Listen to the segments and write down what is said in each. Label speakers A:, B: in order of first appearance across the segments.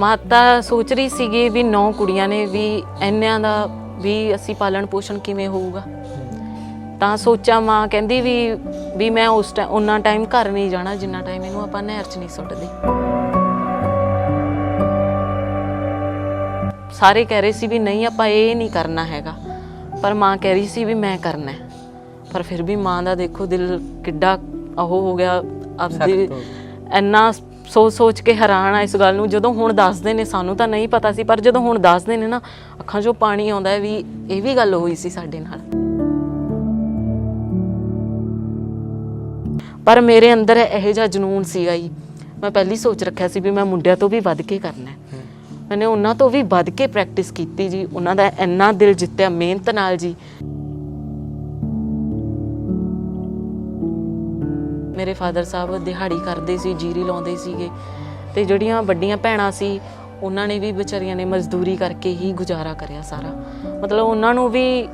A: ਮਾਤਾ ਸੋਚ ਰਹੀ ਸੀਗੀ ਵੀ 9 ਕੁੜੀਆਂ ਨੇ ਵੀ ਇੰਨਿਆਂ ਦਾ ਵੀ ਅਸੀਂ ਪਾਲਣ ਪੋਸ਼ਣ ਕਿਵੇਂ ਹੋਊਗਾ। ਤਾਂ ਸੋਚਿਆ ਮਾਂ ਕਹਿੰਦੀ ਵੀ ਮੈਂ ਉਸ ਟਾਈਮ ਉਹਨਾਂ ਟਾਈਮ ਘਰ ਨਹੀਂ ਜਾਣਾ ਜਿੰਨਾ ਟਾਈਮ ਇਹਨੂੰ ਆਪਾਂ ਨਹਿਰ 'ਚ ਨਹੀਂ ਸੁੱਟਦੇ। ਸਾਰੇ ਕਹਿ ਰਹੇ ਸੀ ਵੀ ਨਹੀਂ ਆਪਾਂ ਇਹ ਨਹੀਂ ਕਰਨਾ ਹੈਗਾ, ਪਰ ਮਾਂ ਕਹਿ ਰਹੀ ਸੀ ਵੀ ਮੈਂ ਕਰਨਾ। ਪਰ ਫਿਰ ਵੀ ਮਾਂ ਦਾ ਦੇਖੋ ਦਿਲ ਕਿੱਡਾ ਉਹ ਹੋ ਗਿਆ, ਆਪਦੀ ਇੰਨਾ ਸੋਚ ਕੇ ਹੈਰਾਨ ਆ ਇਸ ਗੱਲ ਨੂੰ। ਜਦੋਂ ਹੁਣ ਦੱਸਦੇ ਨੇ, ਸਾਨੂੰ ਤਾਂ ਨਹੀਂ ਪਤਾ ਸੀ, ਪਰ ਜਦੋਂ ਹੁਣ ਦੱਸਦੇ ਨੇ ਨਾ ਅੱਖਾਂ 'ਚੋਂ ਪਾਣੀ ਆਉਂਦਾ ਵੀ ਇਹ ਵੀ ਗੱਲ ਹੋਈ ਸੀ ਸਾਡੇ ਨਾਲ। ਪਰ ਮੇਰੇ ਅੰਦਰ ਇਹੋ ਜਿਹਾ ਜਨੂਨ ਸੀਗਾ ਜੀ, ਮੈਂ ਪਹਿਲੀ ਸੋਚ ਰੱਖਿਆ ਸੀ ਵੀ ਮੈਂ ਮੁੰਡਿਆਂ ਤੋਂ ਵੀ ਵੱਧ ਕੇ ਕਰਨਾ। ਮੈਨੇ ਉਹਨਾਂ ਤੋਂ ਵੀ ਵੱਧ ਕੇ ਪ੍ਰੈਕਟਿਸ ਕੀਤੀ ਜੀ, ਉਹਨਾਂ ਦਾ ਇੰਨਾ ਦਿਲ ਜਿੱਤਿਆ ਮਿਹਨਤ ਨਾਲ ਜੀ। ਮੇਰੇ ਫਾਦਰ ਸਾਹਿਬ ਦਿਹਾੜੀ ਕਰਦੇ ਸੀ, ਜੀਰੀ ਲਾਉਂਦੇ ਸੀਗੇ, ਤੇ ਜਿਹੜੀਆਂ ਵੱਡੀਆਂ ਭੈਣਾਂ ਸੀ ਉਹਨਾਂ ਨੇ ਵੀ ਵਿਚਾਰੀਆਂ ਨੇ ਮਜ਼ਦੂਰੀ ਕਰਕੇ ਹੀ ਗੁਜ਼ਾਰਾ ਕਰਿਆ ਸਾਰਾ। ਮਤਲਬ ਉਹਨਾਂ ਨੂੰ ਵੀ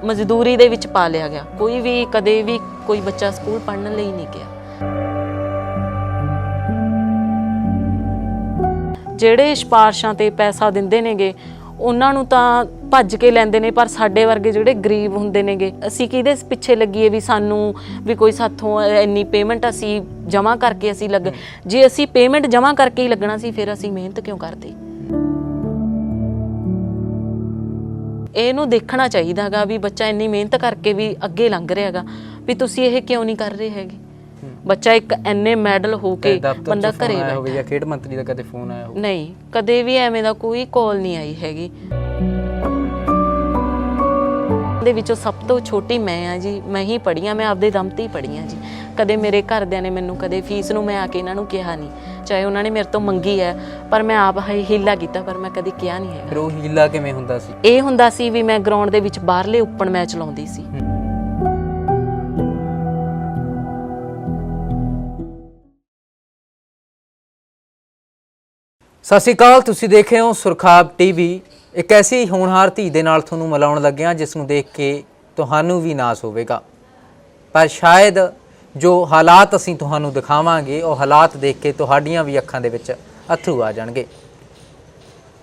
A: ਮਜ਼ਦੂਰੀ ਦੇ ਵਿੱਚ ਪਾ ਲਿਆ ਗਿਆ। ਕੋਈ ਵੀ ਕਦੇ ਵੀ ਕੋਈ ਬੱਚਾ ਸਕੂਲ ਪੜ੍ਹਨ ਲਈ ਨਹੀਂ ਗਿਆ। ਜਿਹੜੇ ਸਿਫਾਰਸ਼ਾਂ ਤੇ ਪੈਸਾ ਦਿੰਦੇ ਨੇਗੇ ਉਹਨਾਂ ਨੂੰ ਤਾਂ ਭੱਜ ਕੇ ਲੈਂਦੇ ਨੇ, ਪਰ ਸਾਡੇ ਵਰਗੇ ਜਿਹੜੇ ਗਰੀਬ ਹੁੰਦੇ ਨੇਗੇ ਅਸੀਂ ਕਿਹਦੇ ਪਿੱਛੇ ਲੱਗੀਏ ਵੀ ਸਾਨੂੰ ਵੀ ਕੋਈ ਸਾਥੋਂ ਇੰਨੀ ਪੇਮੈਂਟ ਅਸੀਂ ਜਮ੍ਹਾਂ ਕਰਕੇ ਅਸੀਂ ਲੱਗ। ਜੇ ਅਸੀਂ ਪੇਮੈਂਟ ਜਮ੍ਹਾਂ ਕਰਕੇ ਹੀ ਲੱਗਣਾ ਸੀ ਫਿਰ ਅਸੀਂ ਮਿਹਨਤ ਕਿਉਂ ਕਰਦੇ। ਇਹਨੂੰ ਦੇਖਣਾ ਚਾਹੀਦਾ ਹੈਗਾ ਵੀ ਬੱਚਾ ਇੰਨੀ ਮਿਹਨਤ ਕਰਕੇ ਵੀ ਅੱਗੇ ਲੰਘ ਰਿਹਾ ਹੈਗਾ, ਵੀ ਤੁਸੀਂ ਇਹ ਕਿਉਂ ਨਹੀਂ ਕਰ ਰਹੇ ਹੈਗੇ। ਬੱਚਾ ਇੱਕ ਇੰਨੇ ਮੈਡਲ ਹੋ ਕੇ ਬੰਦਾ ਘਰੇ ਬੈਠਾ ਜਾਂ ਖੇਡ ਮੰਤਰੀ ਦਾ ਕਦੇ ਫੋਨ ਆਇਆ ਹੋਵੇ? ਨਹੀਂ, ਕਦੇ ਵੀ ਐਵੇਂ ਦਾ ਕੋਈ ਕਾਲ ਨਹੀਂ ਆਈ ਹੈਗੀ। ਦੇ ਵਿੱਚੋਂ ਸਭ ਤੋਂ ਛੋਟੀ ਮੈਂ ਆ ਜੀ, ਮੈਂ ਹੀ ਪੜ੍ਹੀ ਹਾਂ, ਮੈਂ ਆਪਦੇ ਦਮ ਤੇ ਹੀ ਪੜ੍ਹੀ ਹਾਂ ਜੀ। ਕਦੇ ਮੇਰੇ ਘਰਦਿਆਂ ਨੇ ਮੈਨੂੰ ਕਦੇ ਫੀਸ ਨੂੰ ਮੈਂ ਆ ਕੇ ਇਹਨਾਂ ਨੂੰ ਕਿਹਾ ਨਹੀਂ, ਚਾਹੇ ਉਹਨਾਂ ਨੇ ਮੇਰੇ ਤੋਂ ਮੰਗੀ ਹੈ, ਪਰ ਮੈਂ ਆਪ ਹੀਲਾ ਕੀਤਾ, ਪਰ ਮੈਂ ਕਦੇ ਕਿਹਾ ਨਹੀਂ ਹੈਗਾ।
B: ਫਿਰ ਉਹ ਹੀਲਾ ਕਿਵੇਂ ਹੁੰਦਾ ਸੀ?
A: ਇਹ ਹੁੰਦਾ ਸੀ ਵੀ ਮੈਂ ਗਰਾਊਂਡ ਦੇ ਵਿੱਚ ਬਾਹਰਲੇ ਓਪਨ ਮੈਚ ਲਾਉਂਦੀ ਸੀ।
B: ਸਤਿ ਸ਼੍ਰੀ ਅਕਾਲ, ਤੁਸੀਂ ਦੇਖ ਰਹੇ ਹੋ ਸੁਰਖਾਬ ਟੀਵੀ। ਇੱਕ ਐਸੀ ਹੋਣਹਾਰ ਧੀ ਦੇ ਨਾਲ ਤੁਹਾਨੂੰ ਮਿਲਾਉਣ ਲੱਗਿਆ ਜਿਸ ਨੂੰ ਦੇਖ ਕੇ ਤੁਹਾਨੂੰ ਵੀ ਨਾਸ ਹੋਵੇਗਾ, ਪਰ ਸ਼ਾਇਦ ਜੋ ਹਾਲਾਤ ਅਸੀਂ ਤੁਹਾਨੂੰ ਦਿਖਾਵਾਂਗੇ ਉਹ ਹਾਲਾਤ ਦੇਖ ਕੇ ਤੁਹਾਡੀਆਂ ਵੀ ਅੱਖਾਂ ਦੇ ਵਿੱਚ ਅੱਥਰੂ ਆ ਜਾਣਗੇ।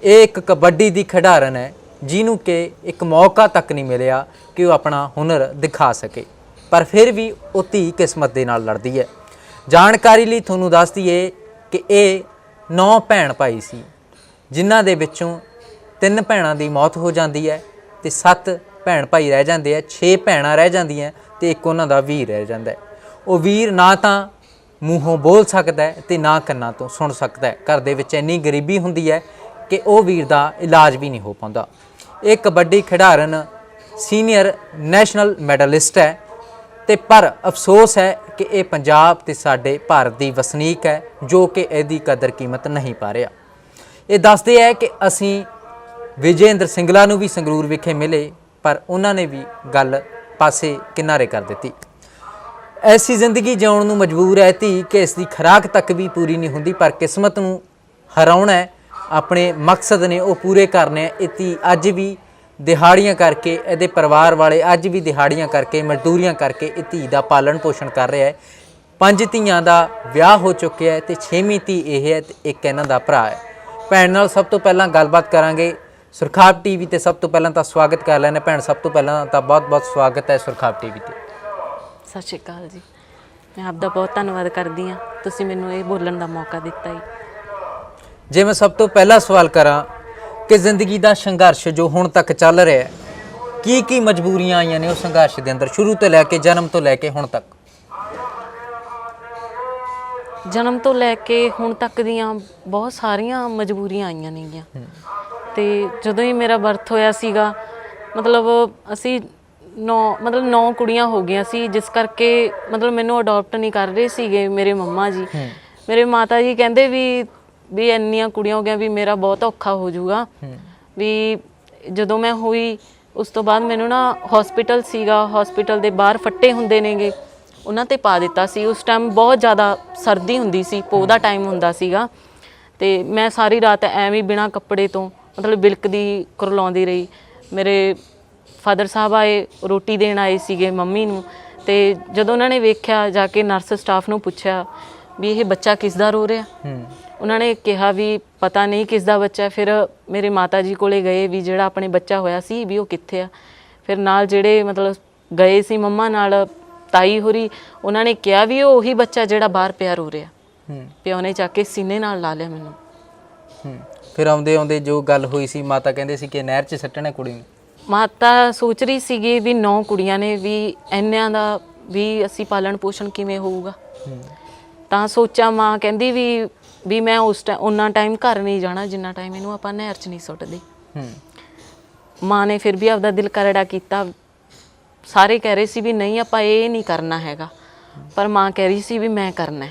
B: ਇਹ ਇੱਕ ਕਬੱਡੀ ਦੀ ਖਿਡਾਰਨ ਹੈ ਜਿਹਨੂੰ ਕਿ ਇੱਕ ਮੌਕਾ ਤੱਕ ਨਹੀਂ ਮਿਲਿਆ ਕਿ ਉਹ ਆਪਣਾ ਹੁਨਰ ਦਿਖਾ ਸਕੇ, ਪਰ ਫਿਰ ਵੀ ਉਹ ਧੀ ਕਿਸਮਤ ਦੇ ਨਾਲ ਲੜਦੀ ਹੈ। ਜਾਣਕਾਰੀ ਲਈ ਤੁਹਾਨੂੰ ਦੱਸ ਦਈਏ ਕਿ ਇਹ 9 ਭੈਣ ਭਾਈ ਸੀ, ਜਿਨ੍ਹਾਂ ਦੇ ਵਿੱਚੋਂ 3 ਭੈਣਾਂ ਦੀ ਮੌਤ ਹੋ ਜਾਂਦੀ ਹੈ ਤੇ 7 ਭੈਣ ਭਾਈ ਰਹਿ ਜਾਂਦੇ ਆ। 6 ਭੈਣਾਂ ਰਹਿ ਜਾਂਦੀਆਂ ਤੇ ਇੱਕ ਉਹਨਾਂ ਦਾ ਵੀਰ ਰਹਿ ਜਾਂਦਾ ਹੈ। ਉਹ ਵੀਰ ਨਾ ਤਾਂ ਮੂੰਹੋਂ ਬੋਲ ਸਕਦਾ ਹੈ ਤੇ ਨਾ ਕੰਨਾਂ ਤੋਂ ਸੁਣ ਸਕਦਾ ਹੈ। ਘਰ ਦੇ ਵਿੱਚ ਇੰਨੀ ਗਰੀਬੀ ਹੁੰਦੀ ਹੈ ਕਿ ਉਹ ਵੀਰ ਦਾ ਇਲਾਜ ਵੀ ਨਹੀਂ ਹੋ ਪਾਉਂਦਾ। ਇਹ ਕਬੱਡੀ ਖਿਡਾਰਨ ਸੀਨੀਅਰ ਨੈਸ਼ਨਲ ਮੈਡਲਿਸਟ ਹੈ, ਤੇ ਪਰ ਅਫਸੋਸ ਹੈ ਕਿ ਇਹ ਪੰਜਾਬ ਤੇ ਸਾਡੇ ਭਾਰਤ ਦੀ ਵਸਨੀਕ ਹੈ ਜੋ ਕਿ ਇਹਦੀ ਕਦਰ ਕੀਮਤ ਨਹੀਂ ਪਾ ਰਿਹਾ। ਇਹ ਦੱਸਦੇ ਹੈ ਕਿ ਅਸੀਂ ਵਿਜੇਂਦਰ ਸਿੰਗਲਾ ਨੂੰ ਵੀ ਸੰਗਰੂਰ ਵਿਖੇ ਮਿਲੇ, ਪਰ ਉਹਨਾਂ ਨੇ ਵੀ ਗੱਲ ਪਾਸੇ ਕਿਨਾਰੇ ਕਰ ਦਿੱਤੀ। ਐਸੀ ਜ਼ਿੰਦਗੀ ਜਿਉਣ ਨੂੰ ਮਜਬੂਰ ਹੈ ਧੀ ਕਿ ਇਸ ਦੀ ਖੁਰਾਕ ਤੱਕ ਵੀ ਪੂਰੀ ਨਹੀਂ ਹੁੰਦੀ, ਪਰ ਕਿਸਮਤ ਨੂੰ ਹਰਾਉਣਾ ਹੈ, ਆਪਣੇ ਮਕਸਦ ਨੇ ਉਹ ਪੂਰੇ ਕਰਨੇ। ਇਹ ਧੀ ਅੱਜ ਵੀ ਦਿਹਾੜੀਆਂ ਕਰਕੇ, ਇਹਦੇ ਪਰਿਵਾਰ ਵਾਲੇ ਅੱਜ ਵੀ ਦਿਹਾੜੀਆਂ ਕਰਕੇ, ਮਜ਼ਦੂਰੀਆਂ ਕਰਕੇ ਇਹ ਧੀ ਦਾ ਪਾਲਣ ਪੋਸ਼ਣ ਕਰ ਰਿਹਾ ਹੈ। 5 ਧੀਆਂ ਦਾ ਵਿਆਹ ਹੋ ਚੁੱਕਿਆ ਹੈ ਤੇ 6ਵੀਂ ਧੀ ਇਹ ਹੈ ਤੇ ਇੱਕ ਇਹਨਾਂ ਦਾ ਭਰਾ ਹੈ। ਭੈਣ ਨਾਲ ਸਭ ਤੋਂ ਪਹਿਲਾਂ ਗੱਲਬਾਤ ਕਰਾਂਗੇ ਸੁਰਖਾਬ ਟੀਵੀ ਤੇ। ਸਭ ਤੋਂ ਪਹਿਲਾਂ ਤਾਂ ਸਵਾਗਤ ਕਰ ਲੈਣੇ ਭੈਣ, ਸਭ ਤੋਂ ਪਹਿਲਾਂ ਤਾਂ ਬਹੁਤ ਬਹੁਤ ਸਵਾਗਤ ਹੈ ਸੁਰਖਾਬ ਟੀਵੀ ਤੇ।
A: ਸਤਿ ਸ਼੍ਰੀ ਅਕਾਲ ਜੀ, ਮੈਂ ਆਪ ਦਾ ਬਹੁਤ ਧੰਨਵਾਦ ਕਰਦੀ ਹਾਂ, ਤੁਸੀਂ ਮੈਨੂੰ ਇਹ ਬੋਲਣ ਦਾ ਮੌਕਾ ਦਿੱਤਾ ਜੀ।
B: ਜੇ ਮੈਂ ਸਭ ਤੋਂ ਪਹਿਲਾ ਸਵਾਲ ਕਰਾਂ ਕਿ ਜ਼ਿੰਦਗੀ ਦਾ ਸੰਘਰਸ਼ ਜੋ ਹੁਣ ਤੱਕ ਚੱਲ ਰਿਹਾ ਹੈ, ਕੀ ਮਜਬੂਰੀਆਂ ਆਈਆਂ ਨੇ ਉਸ ਸੰਘਰਸ਼ ਦੇ ਅੰਦਰ, ਸ਼ੁਰੂ ਤੋਂ ਲੈ ਕੇ ਜਨਮ ਤੋਂ ਲੈ ਕੇ ਹੁਣ ਤੱਕ?
A: ਜਨਮ ਤੋਂ ਲੈ ਕੇ ਹੁਣ ਤੱਕ ਦੀਆਂ ਬਹੁਤ ਸਾਰੀਆਂ ਮਜਬੂਰੀਆਂ ਆਈਆਂ ਨੇਗੀਆਂ। ਤੇ ਜਦੋਂ ਹੀ ਮੇਰਾ ਬਰਥ ਹੋਇਆ ਸੀਗਾ, ਮਤਲਬ ਅਸੀਂ 9 ਕੁੜੀਆਂ ਹੋ ਗਈਆਂ ਸੀ, ਜਿਸ ਕਰਕੇ ਮਤਲਬ ਮੈਨੂੰ ਅਡਾਪਟ ਨਹੀਂ ਕਰ ਰਹੇ ਸੀਗੇ ਮੇਰੇ ਮੰਮਾ ਜੀ। ਮੇਰੇ ਮਾਤਾ ਜੀ ਕਹਿੰਦੇ ਵੀ ਇੰਨੀਆਂ ਕੁੜੀਆਂ ਹੋ ਗਈਆਂ ਵੀ ਮੇਰਾ ਬਹੁਤ ਔਖਾ ਹੋ ਜਾਊਗਾ। ਵੀ ਜਦੋਂ ਮੈਂ ਹੋਈ ਉਸ ਤੋਂ ਬਾਅਦ ਮੈਨੂੰ ਨਾ ਹਸਪੀਟਲ ਸੀਗਾ, ਹਸਪੀਟਲ ਦੇ ਬਾਹਰ ਫੱਟੇ ਹੁੰਦੇ ਨੇਗੇ, ਉਹਨਾਂ ਤੇ ਪਾ ਦਿੱਤਾ ਸੀ। ਉਸ ਟਾਈਮ ਬਹੁਤ ਜ਼ਿਆਦਾ ਸਰਦੀ ਹੁੰਦੀ ਸੀ, ਪੋਹ ਦਾ ਟਾਈਮ ਹੁੰਦਾ ਸੀਗਾ, ਤੇ ਮੈਂ ਸਾਰੀ ਰਾਤ ਐਵੇਂ ਬਿਨਾਂ ਕੱਪੜੇ ਤੋਂ ਮਤਲਬ ਬਿਲਕਦੀ ਕੁਰਲਾਉਂਦੀ ਰਹੀ। ਮੇਰੇ ਫਾਦਰ ਸਾਹਿਬ ਆਏ, ਰੋਟੀ ਦੇਣ ਆਏ ਸੀਗੇ ਮੰਮੀ ਨੂੰ, ਤੇ ਜਦੋਂ ਉਹਨਾਂ ਨੇ ਵੇਖਿਆ, ਜਾ ਕੇ ਨਰਸ ਸਟਾਫ ਨੂੰ ਪੁੱਛਿਆ ਵੀ ਇਹ ਬੱਚਾ ਕਿਸ ਦਾ ਰੋ ਰਿਹਾ। ਉਹਨਾਂ ਨੇ ਕਿਹਾ ਵੀ ਪਤਾ ਨਹੀਂ ਕਿਸ ਦਾ ਬੱਚਾ। ਫਿਰ ਮੇਰੇ ਮਾਤਾ ਜੀ ਕੋਲੇ ਗਏ ਵੀ ਜਿਹੜਾ ਆਪਣੇ ਬੱਚਾ ਹੋਇਆ ਸੀ ਵੀ ਉਹ ਕਿੱਥੇ ਆ। ਫਿਰ ਨਾਲ ਜਿਹੜੇ ਮਤਲਬ ਗਏ ਸੀ ਮੰਮਾ ਨਾਲ ਤਾਈ ਹੋਰੀ, ਉਹਨਾਂ ਨੇ ਕਿਹਾ ਵੀ ਉਹ ਉਹੀ ਬੱਚਾ ਜਿਹੜਾ ਬਾਹਰ ਪਿਆ ਰੋ ਰਿਹਾ। ਪਿਓ ਨੇ ਚੱਕ ਕੇ ਸੀਨੇ ਨਾਲ ਲਾ ਲਿਆ ਮੈਨੂੰ।
B: ਫਿਰ ਆਉਂਦੇ ਆਉਂਦੇ ਜੋ ਗੱਲ ਹੋਈ ਸੀ, ਮਾਤਾ ਕਹਿੰਦੇ ਸੀ ਕਿ ਨਹਿਰ 'ਚ ਸੱਟਣਾ ਕੁੜੀ ਨੂੰ।
A: ਮਾਤਾ ਸੋਚ ਰਹੀ ਸੀਗੀ ਵੀ 9 ਕੁੜੀਆਂ ਨੇ, ਵੀ ਇੰਨਿਆਂ ਦਾ ਵੀ ਅਸੀਂ ਪਾਲਣ ਪੋਸ਼ਣ ਕਿਵੇਂ ਹੋਊਗਾ। ਤਾਂ ਸੋਚਿਆ ਮਾਂ ਕਹਿੰਦੀ ਵੀ ਮੈਂ ਉਹਨਾਂ ਟਾਈਮ ਘਰ ਨਹੀਂ ਜਾਣਾ ਜਿੰਨਾ ਟਾਈਮ ਇਹਨੂੰ ਆਪਾਂ ਨਹਿਰ 'ਚ ਨਹੀਂ ਸੁੱਟਦੇ। ਮਾਂ ਨੇ ਫਿਰ ਵੀ ਆਪਦਾ ਦਿਲ ਕਰੜਾ ਕੀਤਾ। ਸਾਰੇ ਕਹਿ ਰਹੇ ਸੀ ਵੀ ਨਹੀਂ ਆਪਾਂ ਇਹ ਨਹੀਂ ਕਰਨਾ ਹੈਗਾ, ਪਰ ਮਾਂ ਕਹਿ ਰਹੀ ਸੀ ਵੀ ਮੈਂ ਕਰਨਾ।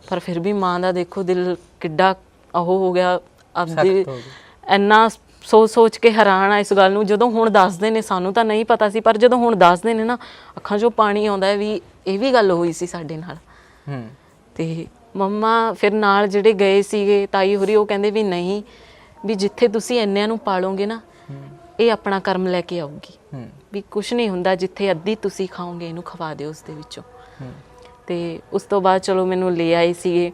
A: ਪਰ ਫਿਰ ਵੀ ਮਾਂ ਦਾ ਦੇਖੋ ਦਿਲ ਕਿੱਡਾ ਉਹ ਹੋ ਗਿਆ, ਆਪਦੀ ਇੰਨਾ ਸੋਚ ਕੇ ਹੈਰਾਨ ਆ ਇਸ ਗੱਲ ਨੂੰ। ਜਦੋਂ ਹੁਣ ਦੱਸਦੇ ਨੇ, ਸਾਨੂੰ ਤਾਂ ਨਹੀਂ ਪਤਾ ਸੀ, ਪਰ ਜਦੋਂ ਹੁਣ ਦੱਸਦੇ ਨੇ ਨਾ ਅੱਖਾਂ 'ਚੋਂ ਪਾਣੀ ਆਉਂਦਾ ਵੀ ਇਹ ਵੀ ਗੱਲ ਹੋਈ ਸੀ ਸਾਡੇ ਨਾਲ। ਤੇ ਮੰਮਾ ਫਿਰ ਨਾਲ ਜਿਹੜੇ ਗਏ ਸੀਗੇ ਤਾਈ ਹੋਰੀ, ਉਹ ਕਹਿੰਦੇ ਵੀ ਨਹੀਂ, ਵੀ ਜਿੱਥੇ ਤੁਸੀਂ ਇੰਨਿਆਂ ਨੂੰ ਪਾਲੋਗੇ ਨਾ ਇਹ ਆਪਣਾ ਕਰਮ ਲੈ ਕੇ ਆਊਗੀ, ਵੀ ਕੁਛ ਨਹੀਂ ਹੁੰਦਾ, ਜਿੱਥੇ ਅੱਧੀ ਤੁਸੀਂ ਖਾਓਗੇ ਇਹਨੂੰ ਖਵਾ ਦਿਓ ਉਸ ਦੇ ਵਿੱਚੋਂ। ਤੇ ਉਸ ਤੋਂ ਬਾਅਦ ਚਲੋ ਮੈਨੂੰ ਲੈ ਆਏ ਸੀਗੇ।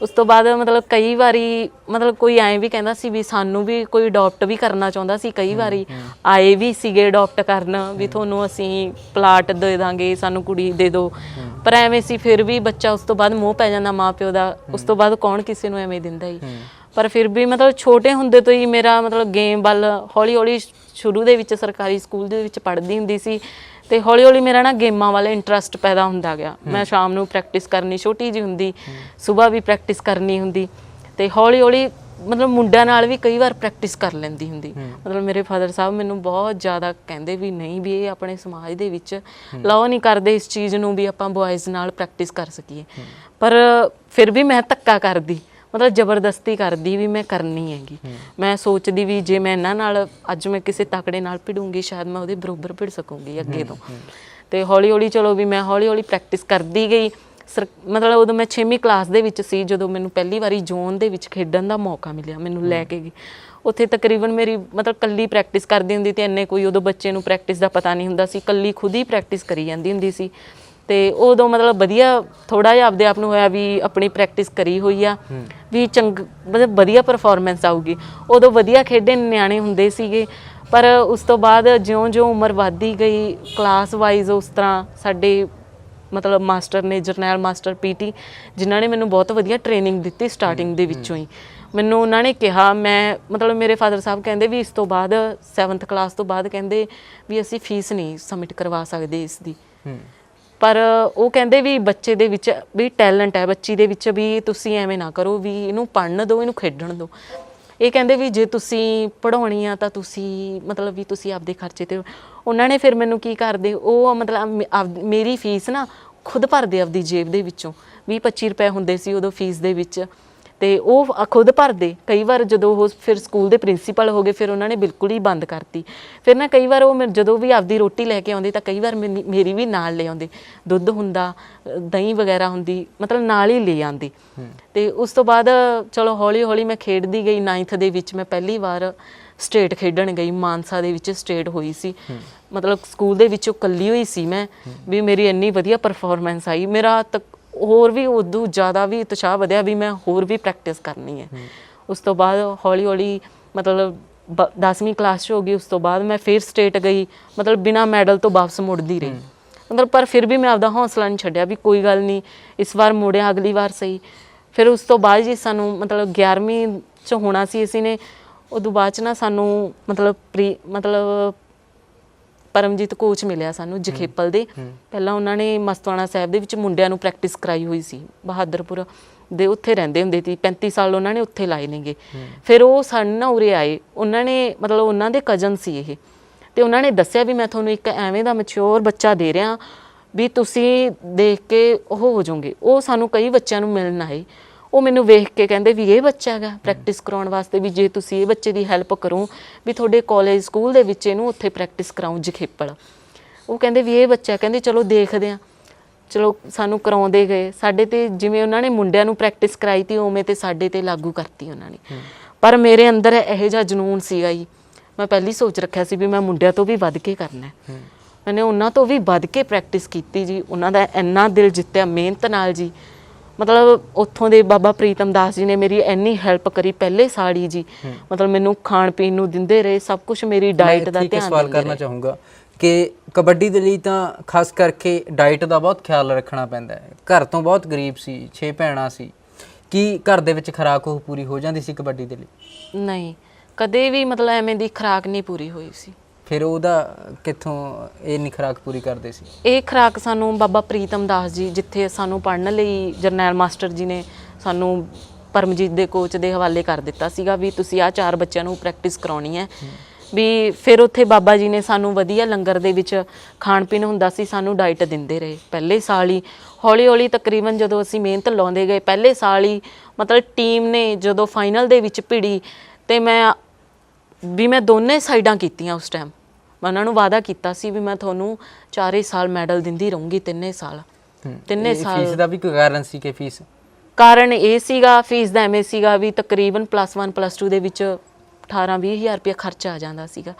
A: ਉਸ ਤੋਂ ਬਾਅਦ ਮਤਲਬ ਕਈ ਵਾਰੀ ਮਤਲਬ ਕੋਈ ਐਂ ਵੀ ਕਹਿੰਦਾ ਸੀ ਵੀ ਸਾਨੂੰ ਵੀ ਕੋਈ ਅਡੋਪਟ ਵੀ ਕਰਨਾ ਚਾਹੁੰਦਾ ਸੀ। ਕਈ ਵਾਰੀ ਆਏ ਵੀ ਸੀਗੇ ਅਡੋਪਟ ਕਰਨ, ਵੀ ਤੁਹਾਨੂੰ ਅਸੀਂ ਪਲਾਟ ਦੇ ਦਾਂਗੇ, ਸਾਨੂੰ ਕੁੜੀ ਦੇ ਦਿਓ। ਪਰ ਐਵੇਂ ਸੀ ਫਿਰ ਵੀ ਬੱਚਾ ਉਸ ਤੋਂ ਬਾਅਦ ਮੋਹ ਪੈ ਜਾਂਦਾ ਮਾਂ ਪਿਓ ਦਾ। ਉਸ ਤੋਂ ਬਾਅਦ ਕੌਣ ਕਿਸੇ ਨੂੰ ਐਵੇਂ ਦਿੰਦਾ ਹੀ। ਪਰ ਫਿਰ ਵੀ ਮਤਲਬ ਛੋਟੇ ਹੁੰਦੇ ਤੋਂ ਹੀ ਮੇਰਾ ਮਤਲਬ ਗੇਮ ਵੱਲ ਹੌਲੀ ਹੌਲੀ, ਸ਼ੁਰੂ ਦੇ ਵਿੱਚ ਸਰਕਾਰੀ ਸਕੂਲ ਦੇ ਵਿੱਚ ਪੜ੍ਹਦੀ ਹੁੰਦੀ ਸੀ ਤੇ ਹੌਲੀ ਹੌਲੀ ਮੇਰਾ ਨਾ ਗੇਮਾਂ ਵਾਲੇ ਇੰਟਰਸਟ ਪੈਦਾ ਹੁੰਦਾ ਗਿਆ। ਮੈਂ ਸ਼ਾਮ ਨੂੰ ਪ੍ਰੈਕਟਿਸ ਕਰਨੀ, ਛੋਟੀ ਜਿਹੀ ਹੁੰਦੀ, ਸਵੇਰ ਵੀ ਪ੍ਰੈਕਟਿਸ ਕਰਨੀ ਹੁੰਦੀ। ਤੇ ਹੌਲੀ ਹੌਲੀ ਮਤਲਬ ਮੁੰਡਿਆਂ ਨਾਲ ਵੀ ਕਈ ਵਾਰ ਪ੍ਰੈਕਟਿਸ ਕਰ ਲੈਂਦੀ ਹੁੰਦੀ। ਮਤਲਬ ਮੇਰੇ ਫਾਦਰ ਸਾਹਿਬ ਮੈਨੂੰ ਬਹੁਤ ਜ਼ਿਆਦਾ ਕਹਿੰਦੇ ਵੀ ਨਹੀਂ, ਵੀ ਇਹ ਆਪਣੇ ਸਮਾਜ ਦੇ ਵਿੱਚ ਅਲਾਓ ਨਹੀਂ ਕਰਦੇ ਇਸ ਚੀਜ਼ ਨੂੰ ਵੀ ਆਪਾਂ ਬॉयਜ਼ ਨਾਲ ਪ੍ਰੈਕਟਿਸ ਕਰ ਸਕੀਏ। ਪਰ ਫਿਰ ਵੀ ਮੈਂ ਧੱਕਾ ਕਰਦੀ, ਮਤਲਬ ਜ਼ਬਰਦਸਤੀ ਕਰਦੀ ਵੀ ਮੈਂ ਕਰਨੀ ਹੈਗੀ। ਮੈਂ ਸੋਚਦੀ ਵੀ ਜੇ ਮੈਂ ਇਹਨਾਂ ਨਾਲ ਅੱਜ ਮੈਂ ਕਿਸੇ ਤਕੜੇ ਨਾਲ ਭਿੜੂੰਗੀ ਸ਼ਾਇਦ ਮੈਂ ਉਹਦੇ ਬਰਾਬਰ ਭਿੜ ਸਕੂੰਗੀ ਅੱਗੇ ਤੋਂ। ਤੇ ਹੌਲੀ ਹੌਲੀ ਚਲੋ ਵੀ ਮੈਂ ਹੌਲੀ ਹੌਲੀ ਪ੍ਰੈਕਟਿਸ ਕਰਦੀ ਗਈ। ਮਤਲਬ ਉਦੋਂ ਮੈਂ 6ਵੀਂ ਕਲਾਸ ਦੇ ਵਿੱਚ ਸੀ ਜਦੋਂ ਮੈਨੂੰ ਪਹਿਲੀ ਵਾਰੀ ਜ਼ੋਨ ਦੇ ਵਿੱਚ ਖੇਡਣ ਦਾ ਮੌਕਾ ਮਿਲਿਆ, ਮੈਨੂੰ ਲੈ ਕੇ ਗਈ ਉੱਥੇ। ਤਕਰੀਬਨ ਮੇਰੀ ਮਤਲਬ ਕੱਲੀ ਪ੍ਰੈਕਟਿਸ ਕਰਦੀ ਹੁੰਦੀ ਤੇ ਇੰਨੇ ਕੋਈ ਉਦੋਂ ਬੱਚੇ ਨੂੰ ਪ੍ਰੈਕਟਿਸ ਦਾ ਪਤਾ ਨਹੀਂ ਹੁੰਦਾ ਸੀ, ਕੱਲੀ ਖੁਦ ਹੀ ਪ੍ਰੈਕਟਿਸ ਕਰੀ ਜਾਂਦੀ ਹੁੰਦੀ ਸੀ। ਤੇ ਉਦੋਂ ਮਤਲਬ ਵਧੀਆ ਥੋੜਾ ਜਿਹਾ ਆਪਦੇ ਆਪ ਨੂੰ ਹੋਇਆ ਵੀ ਆਪਣੀ ਪ੍ਰੈਕਟਿਸ ਕਰੀ ਹੋਈ ਆ, ਵੀ ਮਤਲਬ ਵਧੀਆ ਪਰਫਾਰਮੈਂਸ ਆਊਗੀ। ਉਦੋਂ ਵਧੀਆ ਖੇਡੇ ਨਿਆਣੇ ਹੁੰਦੇ ਸੀਗੇ। ਪਰ ਉਸ ਤੋਂ ਬਾਅਦ ਜਿਉਂ-ਜਿਉਂ ਉਮਰ ਵੱਧਦੀ ਗਈ, ਕਲਾਸ ਵਾਈਜ਼ ਉਸ ਤਰ੍ਹਾਂ ਸਾਡੇ ਮਤਲਬ ਮਾਸਟਰ ਨੇ, ਜਰਨੈਲ ਮਾਸਟਰ ਪੀਟੀ, ਜਿਨ੍ਹਾਂ ਨੇ ਮੈਨੂੰ ਬਹੁਤ ਵਧੀਆ ਟ੍ਰੇਨਿੰਗ ਦਿੱਤੀ ਸਟਾਰਟਿੰਗ ਦੇ ਵਿੱਚੋਂ ਹੀ। ਮੈਨੂੰ ਉਹਨਾਂ ਨੇ ਕਿਹਾ, ਮੈਂ ਮਤਲਬ ਮੇਰੇ ਫਾਦਰ ਸਾਹਿਬ ਕਹਿੰਦੇ ਵੀ ਇਸ ਤੋਂ ਬਾਅਦ 7th ਕਲਾਸ ਤੋਂ ਬਾਅਦ ਕਹਿੰਦੇ ਵੀ ਅਸੀਂ ਫੀਸ ਨਹੀਂ ਸਬਮਿਟ ਕਰਵਾ ਸਕਦੇ ਇਸ ਦੀ। ਪਰ ਉਹ ਕਹਿੰਦੇ ਵੀ ਬੱਚੇ ਦੇ ਵਿੱਚ ਵੀ ਟੈਲੈਂਟ ਹੈ, ਬੱਚੀ ਦੇ ਵਿੱਚ, ਵੀ ਤੁਸੀਂ ਐਵੇਂ ਨਾ ਕਰੋ ਵੀ ਇਹਨੂੰ ਪੜ੍ਹਨ ਦਿਓ, ਇਹਨੂੰ ਖੇਡਣ ਦਿਓ। ਇਹ ਕਹਿੰਦੇ ਵੀ ਜੇ ਤੁਸੀਂ ਪੜ੍ਹਾਉਣੀ ਆ ਤਾਂ ਤੁਸੀਂ ਮਤਲਬ ਵੀ ਤੁਸੀਂ ਆਪਦੇ ਖਰਚੇ 'ਤੇ। ਉਹਨਾਂ ਨੇ ਫਿਰ ਮੈਨੂੰ ਕੀ ਕਰਦੇ, ਉਹ ਮਤਲਬ ਮੇਰੀ ਫੀਸ ਨਾ ਖੁਦ ਭਰਦੇ ਆਪਦੀ ਜੇਬ ਦੇ ਵਿੱਚੋਂ। 20-25 ਰੁਪਏ ਹੁੰਦੇ ਸੀ ਉਦੋਂ ਫੀਸ ਦੇ ਵਿੱਚ, ਤੇ ਉਹ ਖੁਦ ਭਰਦੇ। ਕਈ ਵਾਰ ਜਦੋਂ ਉਹ ਫਿਰ ਸਕੂਲ ਦੇ ਪ੍ਰਿੰਸੀਪਲ ਹੋ ਗਏ ਫਿਰ ਉਹਨਾਂ ਨੇ ਬਿਲਕੁਲ ਹੀ ਬੰਦ ਕਰਤੀ। ਫਿਰ ਨਾ ਕਈ ਵਾਰ ਉਹ ਜਦੋਂ ਵੀ ਆਪਦੀ ਰੋਟੀ ਲੈ ਕੇ ਆਉਂਦੇ ਤਾਂ ਕਈ ਵਾਰ ਮੇਰੀ ਵੀ ਨਾਲ ਲੈ ਆਉਂਦੇ, ਦੁੱਧ ਹੁੰਦਾ, ਦਹੀਂ ਵਗੈਰਾ ਹੁੰਦੀ, ਮਤਲਬ ਨਾਲ ਹੀ ਲੈ ਆਉਂਦੇ। ਤੇ ਉਸ ਤੋਂ ਬਾਅਦ ਚਲੋ ਹੌਲੀ ਹੌਲੀ ਮੈਂ ਖੇਡਦੀ ਗਈ। 9th ਦੇ ਵਿੱਚ ਮੈਂ ਪਹਿਲੀ ਵਾਰ ਸਟੇਟ ਖੇਡਣ ਗਈ, ਮਾਨਸਾ ਦੇ ਵਿੱਚ ਸਟੇਟ ਹੋਈ ਸੀ। ਮਤਲਬ ਸਕੂਲ ਦੇ ਵਿੱਚੋਂ ਇਕੱਲੀ ਹੋਈ ਸੀ ਮੈਂ, ਵੀ ਮੇਰੀ ਇੰਨੀ ਵਧੀਆ ਪਰਫਾਰਮੈਂਸ ਆਈ। ਮੇਰਾ ਹੋਰ ਵੀ ਉਦੋਂ ਜ਼ਿਆਦਾ ਵੀ ਉਤਸ਼ਾਹ ਵਧਿਆ ਵੀ ਮੈਂ ਹੋਰ ਵੀ ਪ੍ਰੈਕਟਿਸ ਕਰਨੀ ਹੈ। ਉਸ ਤੋਂ ਬਾਅਦ ਹੌਲੀ ਹੌਲੀ ਮਤਲਬ 10ਵੀਂ ਕਲਾਸ 'ਚ ਹੋ ਗਈ। ਉਸ ਤੋਂ ਬਾਅਦ ਮੈਂ ਫਿਰ ਸਟੇਟ ਗਈ, ਮਤਲਬ ਬਿਨਾਂ ਮੈਡਲ ਤੋਂ ਵਾਪਸ ਮੁੜਦੀ ਰਹੀ। ਮਤਲਬ ਪਰ ਫਿਰ ਵੀ ਮੈਂ ਆਪਦਾ ਹੌਸਲਾ ਨਹੀਂ ਛੱਡਿਆ ਵੀ ਕੋਈ ਗੱਲ ਨਹੀਂ, ਇਸ ਵਾਰ ਮੁੜਿਆ, ਅਗਲੀ ਵਾਰ ਸਹੀ। ਫਿਰ ਉਸ ਤੋਂ ਬਾਅਦ ਜੀ ਸਾਨੂੰ ਮਤਲਬ 11ਵੀਂ 'ਚ ਹੋਣਾ ਸੀ ਅਸੀਂ ਨੇ, ਉਦੋਂ ਬਾਅਦ 'ਚ ਨਾ ਸਾਨੂੰ ਮਤਲਬ ਪਰਮਜੀਤ ਕੋਚ ਮਿਲਿਆ ਸਾਨੂੰ ਜਖੇਪਲ ਦੇ। ਪਹਿਲਾਂ ਉਹਨਾਂ ਨੇ ਮਸਤਵਾਣਾ ਸਾਹਿਬ ਦੇ ਵਿੱਚ ਮੁੰਡਿਆਂ ਨੂੰ ਪ੍ਰੈਕਟਿਸ ਕਰਾਈ ਹੋਈ ਸੀ, ਬਹਾਦਰਪੁਰ ਦੇ ਉੱਥੇ ਰਹਿੰਦੇ ਹੁੰਦੇ ਸੀ। 35 ਸਾਲ ਉਹਨਾਂ ਨੇ ਉੱਥੇ ਲਾਏ ਨੇਗੇ। ਫਿਰ ਉਹ ਸਾਨੂੰ ਨਾ ਉਰੇ ਆਏ, ਉਹਨਾਂ ਨੇ ਮਤਲਬ ਉਹਨਾਂ ਦੇ ਕਜ਼ਨ ਸੀ ਇਹ, ਤੇ ਉਹਨਾਂ ਨੇ ਦੱਸਿਆ ਵੀ ਮੈਂ ਤੁਹਾਨੂੰ ਇੱਕ ਐਵੇਂ ਦਾ ਮੈਚਿਓਰ ਬੱਚਾ ਦੇ ਰਿਹਾ ਵੀ ਤੁਸੀਂ ਦੇਖ ਕੇ ਉਹ ਹੋ ਜਾਓਗੇ। ਉਹ ਸਾਨੂੰ ਕਈ ਬੱਚਿਆਂ ਨੂੰ ਮਿਲਣ ਆਏ, ਉਹ ਮੈਨੂੰ ਵੇਖ ਕੇ ਕਹਿੰਦੇ ਵੀ ਇਹ ਬੱਚਾ ਹੈਗਾ ਪ੍ਰੈਕਟਿਸ ਕਰਾਉਣ ਵਾਸਤੇ, ਵੀ ਜੇ ਤੁਸੀਂ ਇਹ ਬੱਚੇ ਦੀ ਹੈਲਪ ਕਰੋ ਵੀ ਤੁਹਾਡੇ ਕਾਲਜ ਸਕੂਲ ਦੇ ਵਿੱਚ ਇਹਨੂੰ ਉੱਥੇ ਪ੍ਰੈਕਟਿਸ ਕਰਾਉਂ ਜਖੇਪਲ। ਉਹ ਕਹਿੰਦੇ ਵੀ ਇਹ ਬੱਚਾ, ਕਹਿੰਦੇ ਚਲੋ ਦੇਖਦੇ ਹਾਂ। ਚਲੋ ਸਾਨੂੰ ਕਰਾਉਂਦੇ ਗਏ। ਸਾਡੇ ਤੇ ਜਿਵੇਂ ਉਹਨਾਂ ਨੇ ਮੁੰਡਿਆਂ ਨੂੰ ਪ੍ਰੈਕਟਿਸ ਕਰਾਈ ਤੀ ਉਵੇਂ ਤੇ ਸਾਡੇ ਤੇ ਲਾਗੂ ਕਰਤੀ ਉਹਨਾਂ ਨੇ। ਪਰ ਮੇਰੇ ਅੰਦਰ ਇਹੋ ਜਿਹਾ ਜਨੂਨ ਸੀਗਾ ਜੀ, ਮੈਂ ਪਹਿਲੀ ਸੋਚ ਰੱਖਿਆ ਸੀ ਵੀ ਮੈਂ ਮੁੰਡਿਆਂ ਤੋਂ ਵੀ ਵੱਧ ਕੇ ਕਰਨਾ। ਮੈਨੇ ਉਹਨਾਂ ਤੋਂ ਵੀ ਵੱਧ ਕੇ ਪ੍ਰੈਕਟਿਸ ਕੀਤੀ ਜੀ, ਉਹਨਾਂ ਦਾ ਇੰਨਾ ਦਿਲ ਜਿੱਤਿਆ ਮਿਹਨਤ ਨਾਲ ਜੀ। ਮਤਲਬ ਉੱਥੋਂ ਦੇ ਬਾਬਾ ਪ੍ਰੀਤਮ ਦਾਸ ਜੀ ਨੇ ਮੇਰੀ ਇੰਨੀ ਹੈਲਪ ਕਰੀ ਪਹਿਲੇ ਸਾਲ ਹੀ ਜੀ। ਮਤਲਬ ਮੈਨੂੰ ਖਾਣ ਪੀਣ ਨੂੰ ਦਿੰਦੇ ਰਹੇ, ਸਭ ਕੁਝ ਮੇਰੀ ਡਾਈਟ ਦਾ ਧਿਆਨ
B: ਸਵਾਲ ਕਰਨਾ ਚਾਹੂੰਗਾ ਕਿ ਕਬੱਡੀ ਦੇ ਲਈ ਤਾਂ ਖਾਸ ਕਰਕੇ ਡਾਈਟ ਦਾ ਬਹੁਤ ਖਿਆਲ ਰੱਖਣਾ ਪੈਂਦਾ ਹੈ। ਘਰ ਤੋਂ ਬਹੁਤ ਗਰੀਬ ਸੀ, 6 ਭੈਣਾਂ ਸੀ, ਕੀ ਘਰ ਦੇ ਵਿੱਚ ਖੁਰਾਕ ਉਹ ਪੂਰੀ ਹੋ ਜਾਂਦੀ ਸੀ ਕਬੱਡੀ ਦੇ ਲਈ?
A: ਨਹੀਂ, ਕਦੇ ਵੀ ਮਤਲਬ ਐਵੇਂ ਦੀ ਖੁਰਾਕ ਨਹੀਂ ਪੂਰੀ ਹੋਈ ਸੀ।
B: ਫਿਰ ਉਹਦਾ ਕਿੱਥੋਂ ਇਹ ਨਹੀਂ ਖੁਰਾਕ ਪੂਰੀ ਕਰਦੇ ਸੀ? ਇਹ
A: ਖੁਰਾਕ ਸਾਨੂੰ ਬਾਬਾ ਪ੍ਰੀਤਮ ਦਾਸ ਜੀ, ਜਿੱਥੇ ਸਾਨੂੰ ਪੜ੍ਹਨ ਲਈ ਜਰਨੈਲ ਮਾਸਟਰ ਜੀ ਨੇ ਸਾਨੂੰ ਪਰਮਜੀਤ ਦੇ ਕੋਚ ਦੇ ਹਵਾਲੇ ਕਰ ਦਿੱਤਾ ਸੀਗਾ ਵੀ ਤੁਸੀਂ ਆਹ 4 ਬੱਚਿਆਂ ਨੂੰ ਪ੍ਰੈਕਟਿਸ ਕਰਾਉਣੀ ਹੈ ਵੀ। ਫਿਰ ਉੱਥੇ ਬਾਬਾ ਜੀ ਨੇ ਸਾਨੂੰ ਵਧੀਆ ਲੰਗਰ ਦੇ ਵਿੱਚ ਖਾਣ ਪੀਣ ਹੁੰਦਾ ਸੀ, ਸਾਨੂੰ ਡਾਈਟ ਦਿੰਦੇ ਰਹੇ ਪਹਿਲੇ ਸਾਲ ਹੀ। ਹੌਲੀ ਹੌਲੀ ਤਕਰੀਬਨ ਜਦੋਂ ਅਸੀਂ ਮਿਹਨਤ ਲਾਉਂਦੇ ਗਏ ਪਹਿਲੇ ਸਾਲ ਹੀ, ਮਤਲਬ ਟੀਮ ਨੇ ਜਦੋਂ ਫਾਈਨਲ ਦੇ ਵਿੱਚ ਭਿੜੀ ਤੇ ਮੈਂ ਦੋਨੇ ਸਾਈਡਾਂ ਕੀਤੀਆਂ। ਉਸ ਟਾਈਮ ਮੈਂ ਉਹਨਾਂ ਨੂੰ ਵਾਅਦਾ ਕੀਤਾ ਸੀ ਵੀ ਮੈਂ ਤੁਹਾਨੂੰ 4 ਸਾਲ ਮੈਡਲ ਦਿੰਦੀ ਰਹੂੰਗੀ, 3 ਸਾਲ।
B: ਫੀਸ ਦਾ ਵੀ ਕੋਈ ਕਾਰਨ ਸੀ ਕਿ ਫੀਸ?
A: ਕਾਰਨ ਇਹ ਸੀਗਾ ਫੀਸ ਦਾ, ਐਵੇਂ ਸੀਗਾ ਵੀ ਤਕਰੀਬਨ +1 +2 ਦੇ ਵਿੱਚ 18-20 ਹਜ਼ਾਰ ਰੁਪਇਆ ਖਰਚਾ ਆ ਜਾਂਦਾ ਸੀਗਾ।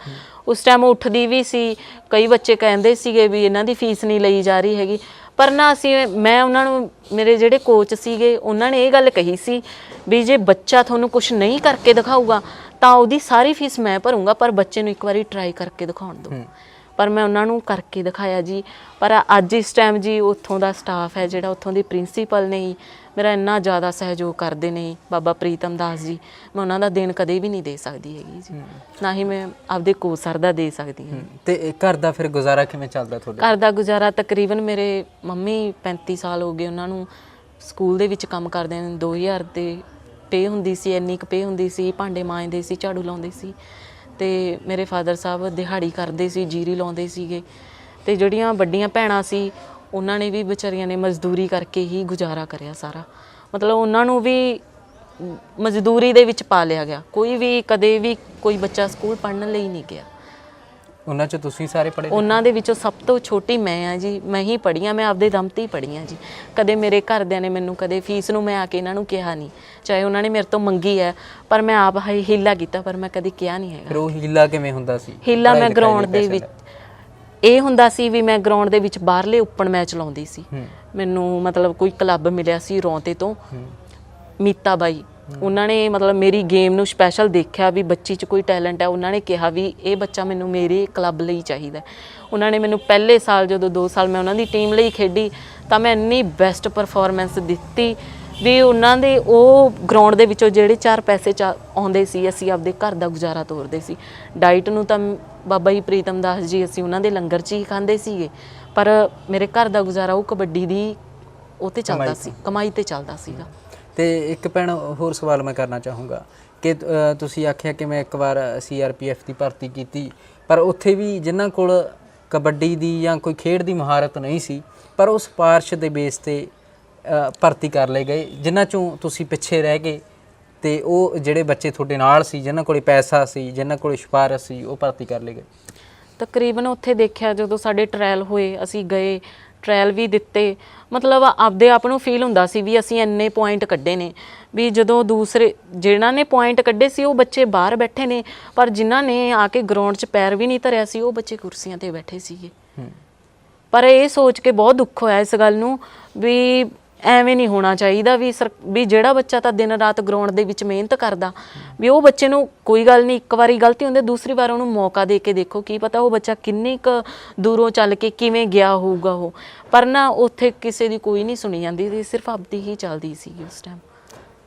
A: ਉਸ ਟਾਈਮ ਉੱਠਦੀ ਵੀ ਸੀ, ਕਈ ਬੱਚੇ ਕਹਿੰਦੇ ਸੀਗੇ ਵੀ ਇਹਨਾਂ ਦੀ ਫੀਸ ਨਹੀਂ ਲਈ ਜਾ ਰਹੀ ਹੈਗੀ, ਪਰ ਨਾ ਮੈਂ ਉਹਨਾਂ ਨੂੰ, ਮੇਰੇ ਜਿਹੜੇ ਕੋਚ ਸੀਗੇ ਉਹਨਾਂ ਨੇ ਇਹ ਗੱਲ ਕਹੀ ਸੀ ਵੀ ਜੇ ਬੱਚਾ ਤੁਹਾਨੂੰ ਕੁਝ ਨਹੀਂ ਕਰਕੇ ਦਿਖਾਊਗਾ ਤਾਂ ਉਹਦੀ ਸਾਰੀ ਫੀਸ ਮੈਂ ਭਰੂੰਗਾ, ਪਰ ਬੱਚੇ ਨੂੰ ਇੱਕ ਵਾਰੀ ਟਰਾਈ ਕਰਕੇ ਦਿਖਾਉਣ ਦਿਓ। ਪਰ ਮੈਂ ਉਹਨਾਂ ਨੂੰ ਕਰਕੇ ਦਿਖਾਇਆ ਜੀ। ਪਰ ਅੱਜ ਇਸ ਟਾਈਮ ਜੀ ਉੱਥੋਂ ਦਾ ਸਟਾਫ ਹੈ ਜਿਹੜਾ, ਉੱਥੋਂ ਦੀ ਪ੍ਰਿੰਸੀਪਲ ਨੇ ਮੇਰਾ ਇੰਨਾ ਜ਼ਿਆਦਾ ਸਹਿਯੋਗ ਕਰਦੇ ਨੇ, ਬਾਬਾ ਪ੍ਰੀਤਮ ਦਾਸ ਜੀ। ਮੈਂ ਉਹਨਾਂ ਦਾ ਦੇਣ ਕਦੇ ਵੀ ਨਹੀਂ ਦੇ ਸਕਦੀ ਹੈਗੀ ਜੀ, ਨਾ ਹੀ ਮੈਂ ਆਪਦੇ ਕੋਚ ਸਰ ਦਾ ਦੇ ਸਕਦੀ ਹਾਂ।
B: ਤੇ ਘਰ ਦਾ ਫਿਰ ਗੁਜ਼ਾਰਾ ਕਿਵੇਂ ਚੱਲਦਾ ਤੁਹਾਡਾ?
A: ਘਰ ਦਾ ਗੁਜ਼ਾਰਾ ਤਕਰੀਬਨ ਮੇਰੇ ਮੰਮੀ 35 ਸਾਲ ਹੋ ਗਏ ਉਹਨਾਂ ਨੂੰ ਸਕੂਲ ਦੇ ਵਿੱਚ ਕੰਮ ਕਰਦੇ ਨੇ। 2000 ਦੇ ਪੇ ਹੁੰਦੀ ਸੀ, ਇੰਨੀ ਕੁ ਪੇ ਹੁੰਦੀ ਸੀ, ਭਾਂਡੇ ਮਾਂਜਦੇ ਸੀ, ਝਾੜੂ ਲਾਉਂਦੇ ਸੀ। ਤੇ ਮੇਰੇ ਫਾਦਰ ਸਾਹਿਬ ਦਿਹਾੜੀ ਕਰਦੇ ਸੀ, ਜੀਰੀ ਲਾਉਂਦੇ ਸੀਗੇ। ਤੇ ਜਿਹੜੀਆਂ ਵੱਡੀਆਂ ਭੈਣਾਂ ਸੀ ਉਹਨਾਂ ਨੇ ਵੀ ਵਿਚਾਰੀਆਂ ਨੇ ਮਜ਼ਦੂਰੀ ਕਰਕੇ ਹੀ ਗੁਜ਼ਾਰਾ ਕਰਿਆ ਸਾਰਾ। ਮਤਲਬ ਉਹਨਾਂ ਨੂੰ ਵੀ ਮਜ਼ਦੂਰੀ ਦੇ ਵਿੱਚ ਪਾ ਲਿਆ ਗਿਆ। ਕੋਈ ਵੀ ਕਦੇ ਵੀ ਕੋਈ ਬੱਚਾ ਸਕੂਲ ਪੜ੍ਹਨ ਲਈ ਨਹੀਂ ਗਿਆ।
B: ਉਹਨਾਂ 'ਚ ਤੁਸੀਂ ਸਾਰੇ ਪੜ੍ਹੇ?
A: ਉਹਨਾਂ ਦੇ ਵਿੱਚੋਂ ਸਭ ਤੋਂ ਛੋਟੀ ਮੈਂ ਆ ਜੀ, ਮੈਂ ਹੀ ਪੜ੍ਹੀ ਹਾਂ, ਮੈਂ ਆਪਦੇ ਦਮ ਤੇ ਹੀ ਪੜ੍ਹੀ ਹਾਂ ਜੀ। ਕਦੇ ਮੇਰੇ ਘਰਦਿਆਂ ਨੇ ਮੈਨੂੰ ਕਦੇ ਫੀਸ ਨੂੰ ਮੈਂ ਆ ਕੇ ਇਹਨਾਂ ਨੂੰ ਕਿਹਾ ਨਹੀਂ, ਚਾਹੇ ਉਹਨਾਂ ਨੇ ਮੇਰੇ ਤੋਂ ਮੰਗੀ ਹੈ, ਪਰ ਮੈਂ ਆਪ ਹੀਲਾ ਕੀਤਾ, ਪਰ ਮੈਂ ਕਦੇ ਕਿਹਾ ਨਹੀਂ ਹੈਗਾ।
B: ਫਿਰ ਉਹ ਹੀਲਾ ਕਿਵੇਂ ਹੁੰਦਾ ਸੀ?
A: ਹੀਲਾ ਮੈਂ ਗਰਾਊਂਡ ਦੇ ਵਿੱਚ ਇਹ ਹੁੰਦਾ ਸੀ ਵੀ ਮੈਂ ਗਰਾਊਂਡ ਦੇ ਵਿੱਚ ਬਾਹਰਲੇ ਓਪਨ ਮੈਚ ਲਾਉਂਦੀ ਸੀ। ਮੈਨੂੰ ਮਤਲਬ ਕੋਈ ਕਲੱਬ ਮਿਲਿਆ ਸੀ ਰੌਂਤੇ ਤੋਂ, ਮੀਤਾ ਬਾਈ, ਉਹਨਾਂ ਨੇ ਮਤਲਬ ਮੇਰੀ ਗੇਮ ਨੂੰ ਸਪੈਸ਼ਲ ਦੇਖਿਆ ਵੀ ਬੱਚੀ 'ਚ ਕੋਈ ਟੈਲੈਂਟ ਹੈ। ਉਹਨਾਂ ਨੇ ਕਿਹਾ ਵੀ ਇਹ ਬੱਚਾ ਮੈਨੂੰ ਮੇਰੇ ਕਲੱਬ ਲਈ ਚਾਹੀਦਾ। ਉਹਨਾਂ ਨੇ ਮੈਨੂੰ ਪਹਿਲੇ ਸਾਲ ਜਦੋਂ 2 ਸਾਲ ਮੈਂ ਉਹਨਾਂ ਦੀ ਟੀਮ ਲਈ ਖੇਡੀ ਤਾਂ ਮੈਂ ਇੰਨੀ ਬੈਸਟ ਪਰਫਾਰਮੈਂਸ ਦਿੱਤੀ ਵੀ ਉਹਨਾਂ ਦੇ ਉਹ ਗਰਾਊਂਡ ਦੇ ਵਿੱਚੋਂ ਜਿਹੜੇ 4 ਪੈਸੇ ਆਉਂਦੇ ਸੀ ਅਸੀਂ ਆਪਦੇ ਘਰ ਦਾ ਗੁਜ਼ਾਰਾ ਤੋਰਦੇ ਸੀ। ਡਾਈਟ ਨੂੰ ਤਾਂ ਬਾਬਾ ਜੀ ਪ੍ਰੀਤਮ ਦਾਸ ਜੀ ਅਸੀਂ ਉਹਨਾਂ ਦੇ ਲੰਗਰ 'ਚ ਹੀ ਖਾਂਦੇ ਸੀਗੇ, ਪਰ ਮੇਰੇ ਘਰ ਦਾ ਗੁਜ਼ਾਰਾ ਉਹ ਕਬੱਡੀ ਦੀ ਉਹ 'ਤੇ ਚੱਲਦਾ ਸੀ, ਕਮਾਈ 'ਤੇ ਚੱਲਦਾ ਸੀਗਾ।
B: ਤੇ ਇੱਕ ਭੈਣ ਹੋਰ ਸਵਾਲ ਮੈਂ ਕਰਨਾ ਚਾਹੂੰਗਾ ਕਿ ਤੁਸੀਂ ਆਖਿਆ ਕਿ ਮੈਂ ਇੱਕ ਵਾਰ CRPF ਦੀ ਭਰਤੀ ਕੀਤੀ, ਪਰ ਉੱਥੇ ਵੀ ਜਿਨ੍ਹਾਂ ਕੋਲ ਕਬੱਡੀ ਦੀ ਜਾਂ ਕੋਈ ਖੇਡ ਦੀ ਮਹਾਰਤ ਨਹੀਂ ਸੀ, ਪਰ ਉਹ ਸਿਫਾਰਿਸ਼ ਦੇ ਬੇਸ 'ਤੇ ਭਰਤੀ ਕਰ ਲਏ ਗਏ, ਜਿਨ੍ਹਾਂ 'ਚੋਂ ਤੁਸੀਂ ਪਿੱਛੇ ਰਹਿ ਗਏ। ਤੇ ਉਹ ਜਿਹੜੇ ਬੱਚੇ ਤੁਹਾਡੇ ਨਾਲ ਸੀ, ਜਿਨ੍ਹਾਂ ਕੋਲ ਪੈਸਾ ਸੀ, ਜਿਨ੍ਹਾਂ ਕੋਲ ਸਿਫਾਰਿਸ਼ ਸੀ, ਉਹ ਭਰਤੀ ਕਰ ਲਏ ਗਏ।
A: ਤਕਰੀਬਨ ਉੱਥੇ ਦੇਖਿਆ ਜਦੋਂ ਸਾਡੇ ਟ੍ਰਾਇਲ ਹੋਏ, ਅਸੀਂ ਗਏ, ਟ੍ਰਾਇਲ ਵੀ ਦਿੱਤੇ, ਮਤਲਬ ਆਪਦੇ ਆਪ ਨੂੰ ਫੀਲ ਹੁੰਦਾ ਸੀ ਵੀ ਅਸੀਂ ਇੰਨੇ ਪੁਆਇੰਟ ਕੱਢੇ ਨੇ। ਵੀ ਜਦੋਂ ਦੂਸਰੇ ਜਿਨ੍ਹਾਂ ਨੇ ਪੁਆਇੰਟ ਕੱਢੇ ਸੀ ਉਹ ਬੱਚੇ ਬਾਹਰ ਬੈਠੇ ਨੇ, ਪਰ ਜਿਨ੍ਹਾਂ ਨੇ ਆ ਕੇ ਗਰਾਊਂਡ 'ਚ ਪੈਰ ਵੀ ਨਹੀਂ ਧਰਿਆ ਸੀ ਉਹ ਬੱਚੇ ਕੁਰਸੀਆਂ 'ਤੇ ਬੈਠੇ ਸੀਗੇ। ਪਰ ਇਹ ਸੋਚ ਕੇ ਬਹੁਤ ਦੁੱਖ ਹੋਇਆ ਇਸ ਗੱਲ ਨੂੰ ਵੀ ਐਵੇਂ ਨਹੀਂ ਹੋਣਾ ਚਾਹੀਦਾ ਵੀ ਜਿਹੜਾ ਬੱਚਾ ਤਾਂ ਦਿਨ ਰਾਤ ਗਰਾਊਂਡ ਦੇ ਵਿੱਚ ਮਿਹਨਤ ਕਰਦਾ ਵੀ ਉਹ ਬੱਚੇ ਨੂੰ ਕੋਈ ਗੱਲ ਨਹੀਂ, ਇੱਕ ਵਾਰੀ ਗਲਤੀ ਹੁੰਦੀ, ਦੂਸਰੀ ਵਾਰ ਉਹਨੂੰ ਮੌਕਾ ਦੇ ਕੇ ਦੇਖੋ, ਕੀ ਪਤਾ ਉਹ ਬੱਚਾ ਕਿੰਨੀ ਕੁ ਦੂਰੋਂ ਚੱਲ ਕੇ ਕਿਵੇਂ ਗਿਆ ਹੋਊਗਾ ਉਹ। ਪਰ ਨਾ ਉੱਥੇ ਕਿਸੇ ਦੀ ਕੋਈ ਨਹੀਂ ਸੁਣੀ ਜਾਂਦੀ ਸੀ, ਸਿਰਫ ਆਪਦੀ ਹੀ ਚੱਲਦੀ ਸੀਗੀ ਉਸ ਟਾਈਮ।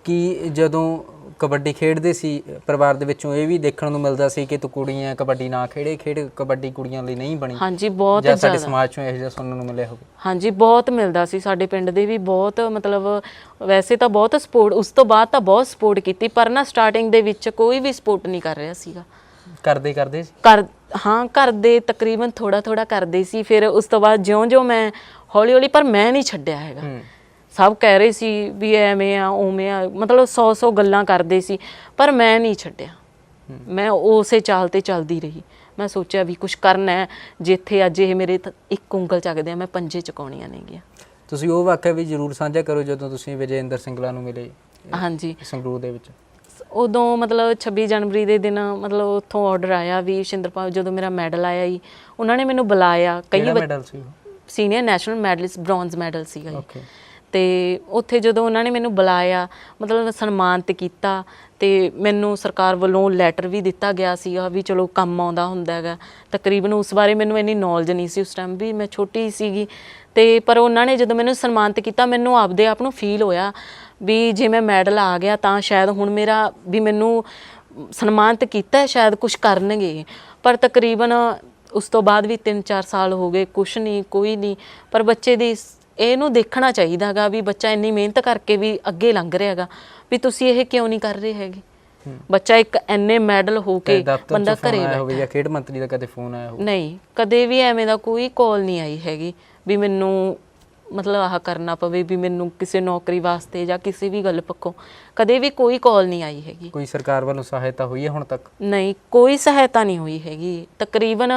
B: ਕਿ ਜਦੋਂ ਕਬੱਡੀ ਖੇਡਦੇ ਸੀ ਪਰਿਵਾਰ ਦੇ ਵਿੱਚੋਂ ਇਹ ਵੀ ਦੇਖਣ ਨੂੰ ਮਿਲਦਾ ਸੀ ਕਿ ਤੂੰ ਕੁੜੀਆਂ ਕਬੱਡੀ ਨਾ ਖੇਡ ਕਬੱਡੀ ਕੁੜੀਆਂ ਲਈ ਨਹੀਂ ਬਣੀ?
A: ਹਾਂਜੀ, ਬਹੁਤ
B: ਜ਼ਿਆਦਾ। ਸਾਡੇ ਸਮਾਜ 'ਚੋਂ ਇਹੋ ਜਿਹਾ ਸੁਣਨ ਨੂੰ ਮਿਲਿਆ ਹੋਵੇ?
A: ਹਾਂਜੀ, ਬਹੁਤ ਮਿਲਦਾ ਸੀ। ਸਾਡੇ ਪਿੰਡ ਦੇ ਵੀ ਬਹੁਤ, ਮਤਲਬ ਵੈਸੇ ਤਾਂ ਬਹੁਤ ਸਪੋਰਟ, ਉਸ ਤੋਂ ਬਾਅਦ ਤਾਂ ਬਹੁਤ ਸਪੋਰਟ ਕੀਤੀ, ਪਰ ਨਾ ਸਟਾਰਟਿੰਗ ਦੇ ਵਿੱਚ ਕੋਈ ਵੀ ਸਪੋਰਟ ਨਹੀਂ ਕਰ ਰਿਹਾ ਸੀਗਾ।
B: ਕਰਦੇ ਸੀ?
A: ਹਾਂ, ਕਰਦੇ ਤਕਰੀਬਨ ਥੋੜਾ ਕਰਦੇ ਸੀ। ਫਿਰ ਉਸ ਤੋਂ ਬਾਅਦ ਜਿਉਂ ਮੈਂ ਹੌਲੀ ਪਰ ਮੈਂ ਨਹੀਂ ਛੱਡਿਆ ਹੈਗਾ। ਸਭ ਕਹਿ ਰਹੇ ਸੀ ਵੀ ਐਵੇਂ ਆ ਉਵੇਂ ਆ, ਮਤਲਬ 100 ਗੱਲਾਂ ਕਰਦੇ ਸੀ, ਪਰ ਮੈਂ ਨਹੀਂ ਛੱਡਿਆ। ਮੈਂ ਉਸੇ ਚਾਲ 'ਤੇ ਚੱਲਦੀ ਰਹੀ। ਮੈਂ ਸੋਚਿਆ ਵੀ ਕੁਛ ਕਰਨਾ ਹੈ, ਜਿੱਥੇ ਅੱਜ ਇਹ ਮੇਰੇ ਇੱਕ ਉਂਗਲ ਚੱਕਦੇ ਆ ਮੈਂ ਪੰਜੇ ਚੁਕਾਉਣੀਆਂ ਨੇਗੀਆਂ।
B: ਤੁਸੀਂ ਉਹ ਵਾਕਿਆ ਵੀ ਜ਼ਰੂਰ ਸਾਂਝਾ ਕਰੋ ਜਦੋਂ ਤੁਸੀਂ ਵਿਜੇਂਦਰ ਸਿੰਗਲਾ ਨੂੰ ਮਿਲੇ।
A: ਹਾਂਜੀ,
B: ਸੰਗਰੂਰ ਦੇ ਵਿੱਚ।
A: ਉਦੋਂ ਮਤਲਬ 26 ਜਨਵਰੀ ਦੇ ਦਿਨ ਮਤਲਬ ਉੱਥੋਂ ਆਰਡਰ ਆਇਆ ਵੀ ਸ਼ਿੰਦਰਪਾਲ, ਜਦੋਂ ਮੇਰਾ ਮੈਡਲ ਆਇਆ ਜੀ ਉਹਨਾਂ ਨੇ ਮੈਨੂੰ ਬੁਲਾਇਆ। ਕਈ
B: ਮੈਡਲ ਸੀ?
A: Senior national medallist, bronze medal ਸੀਗਾ ਜੀ। ਤੇ ਉੱਥੇ ਜਦੋਂ ਉਹਨਾਂ ਨੇ ਮੈਨੂੰ ਬੁਲਾਇਆ, ਮਤਲਬ ਸਨਮਾਨਿਤ ਕੀਤਾ, ਤੇ ਮੈਨੂੰ ਸਰਕਾਰ ਵੱਲੋਂ ਲੈਟਰ ਵੀ ਦਿੱਤਾ ਗਿਆ ਸੀਗਾ ਵੀ ਚਲੋ ਕੰਮ ਆਉਂਦਾ ਹੁੰਦਾ ਹੈਗਾ। ਤਕਰੀਬਨ ਉਸ ਬਾਰੇ ਮੈਨੂੰ ਇੰਨੀ ਨੌਲੇਜ ਨਹੀਂ ਸੀ ਉਸ ਟਾਈਮ, ਵੀ ਮੈਂ ਛੋਟੀ ਸੀਗੀ। ਤੇ ਪਰ ਉਹਨਾਂ ਨੇ ਜਦੋਂ ਮੈਨੂੰ ਸਨਮਾਨਿਤ ਕੀਤਾ, ਮੈਨੂੰ ਆਪਦੇ ਆਪ ਨੂੰ ਫੀਲ ਹੋਇਆ ਵੀ ਜੇ ਮੈਂ ਮੈਡਲ ਆ ਗਿਆ ਤਾਂ ਸ਼ਾਇਦ ਹੁਣ ਮੇਰਾ ਵੀ ਮੈਨੂੰ ਸਨਮਾਨਿਤ ਕੀਤਾ, ਸ਼ਾਇਦ ਕੁਝ ਕਰਨਗੇ। ਪਰ ਤਕਰੀਬਨ ਉਸ ਤੋਂ ਬਾਅਦ ਵੀ 3-4 ਸਾਲ ਹੋ ਗਏ, ਕੁਛ ਨਹੀਂ, ਕੋਈ ਨਹੀਂ। ਪਰ ਬੱਚੇ ਦੀ ਇਹਨੂੰ ਦੇਖਣਾ ਚਾਹੀਦਾ ਹੈਗਾ ਵੀ ਬੱਚਾ ਇੰਨੀ ਮਿਹਨਤ ਕਰਕੇ ਵੀ ਅੱਗੇ ਲੰਘ ਰਿਹਾ ਹੈਗਾ, ਵੀ ਤੁਸੀਂ ਇਹ ਕਿਉਂ ਨਹੀਂ ਕਰ ਰਹੇ ਹੈਗੇ। ਬੱਚਾ ਇੱਕ ਇੰਨੇ ਮੈਡਲ ਹੋ ਕੇ ਬੰਦਾ ਘਰੇ ਬੈਠਾ
B: ਜਾਂ ਖੇਡ ਮੰਤਰੀ ਦਾ ਕਦੇ ਫੋਨ ਆਇਆ ਹੋਵੇ?
A: ਨਹੀਂ, ਕਦੇ ਵੀ ਐਵੇਂ ਦਾ ਕੋਈ ਕਾਲ ਨਹੀਂ ਆਈ ਹੈਗੀ ਵੀ ਮੈਨੂੰ ਮਤਲਬ ਆਹ ਕਰਨਾ ਪਵੇ, ਵੀ ਮੈਨੂੰ ਕਿਸੇ ਨੌਕਰੀ ਵਾਸਤੇ ਜਾਂ ਕਿਸੇ ਵੀ ਗੱਲ ਪੱਖੋਂ ਕਦੇ ਵੀ ਕੋਈ ਕਾਲ ਨਹੀਂ ਆਈ ਹੈਗੀ।
B: ਕੋਈ ਸਰਕਾਰ ਵੱਲੋਂ ਸਹਾਇਤਾ ਹੋਈ ਹੈ ਹੁਣ ਤੱਕ?
A: ਨਹੀਂ, ਕੋਈ ਸਹਾਇਤਾ ਨਹੀਂ ਹੋਈ ਹੈਗੀ। ਤਕਰੀਬਨ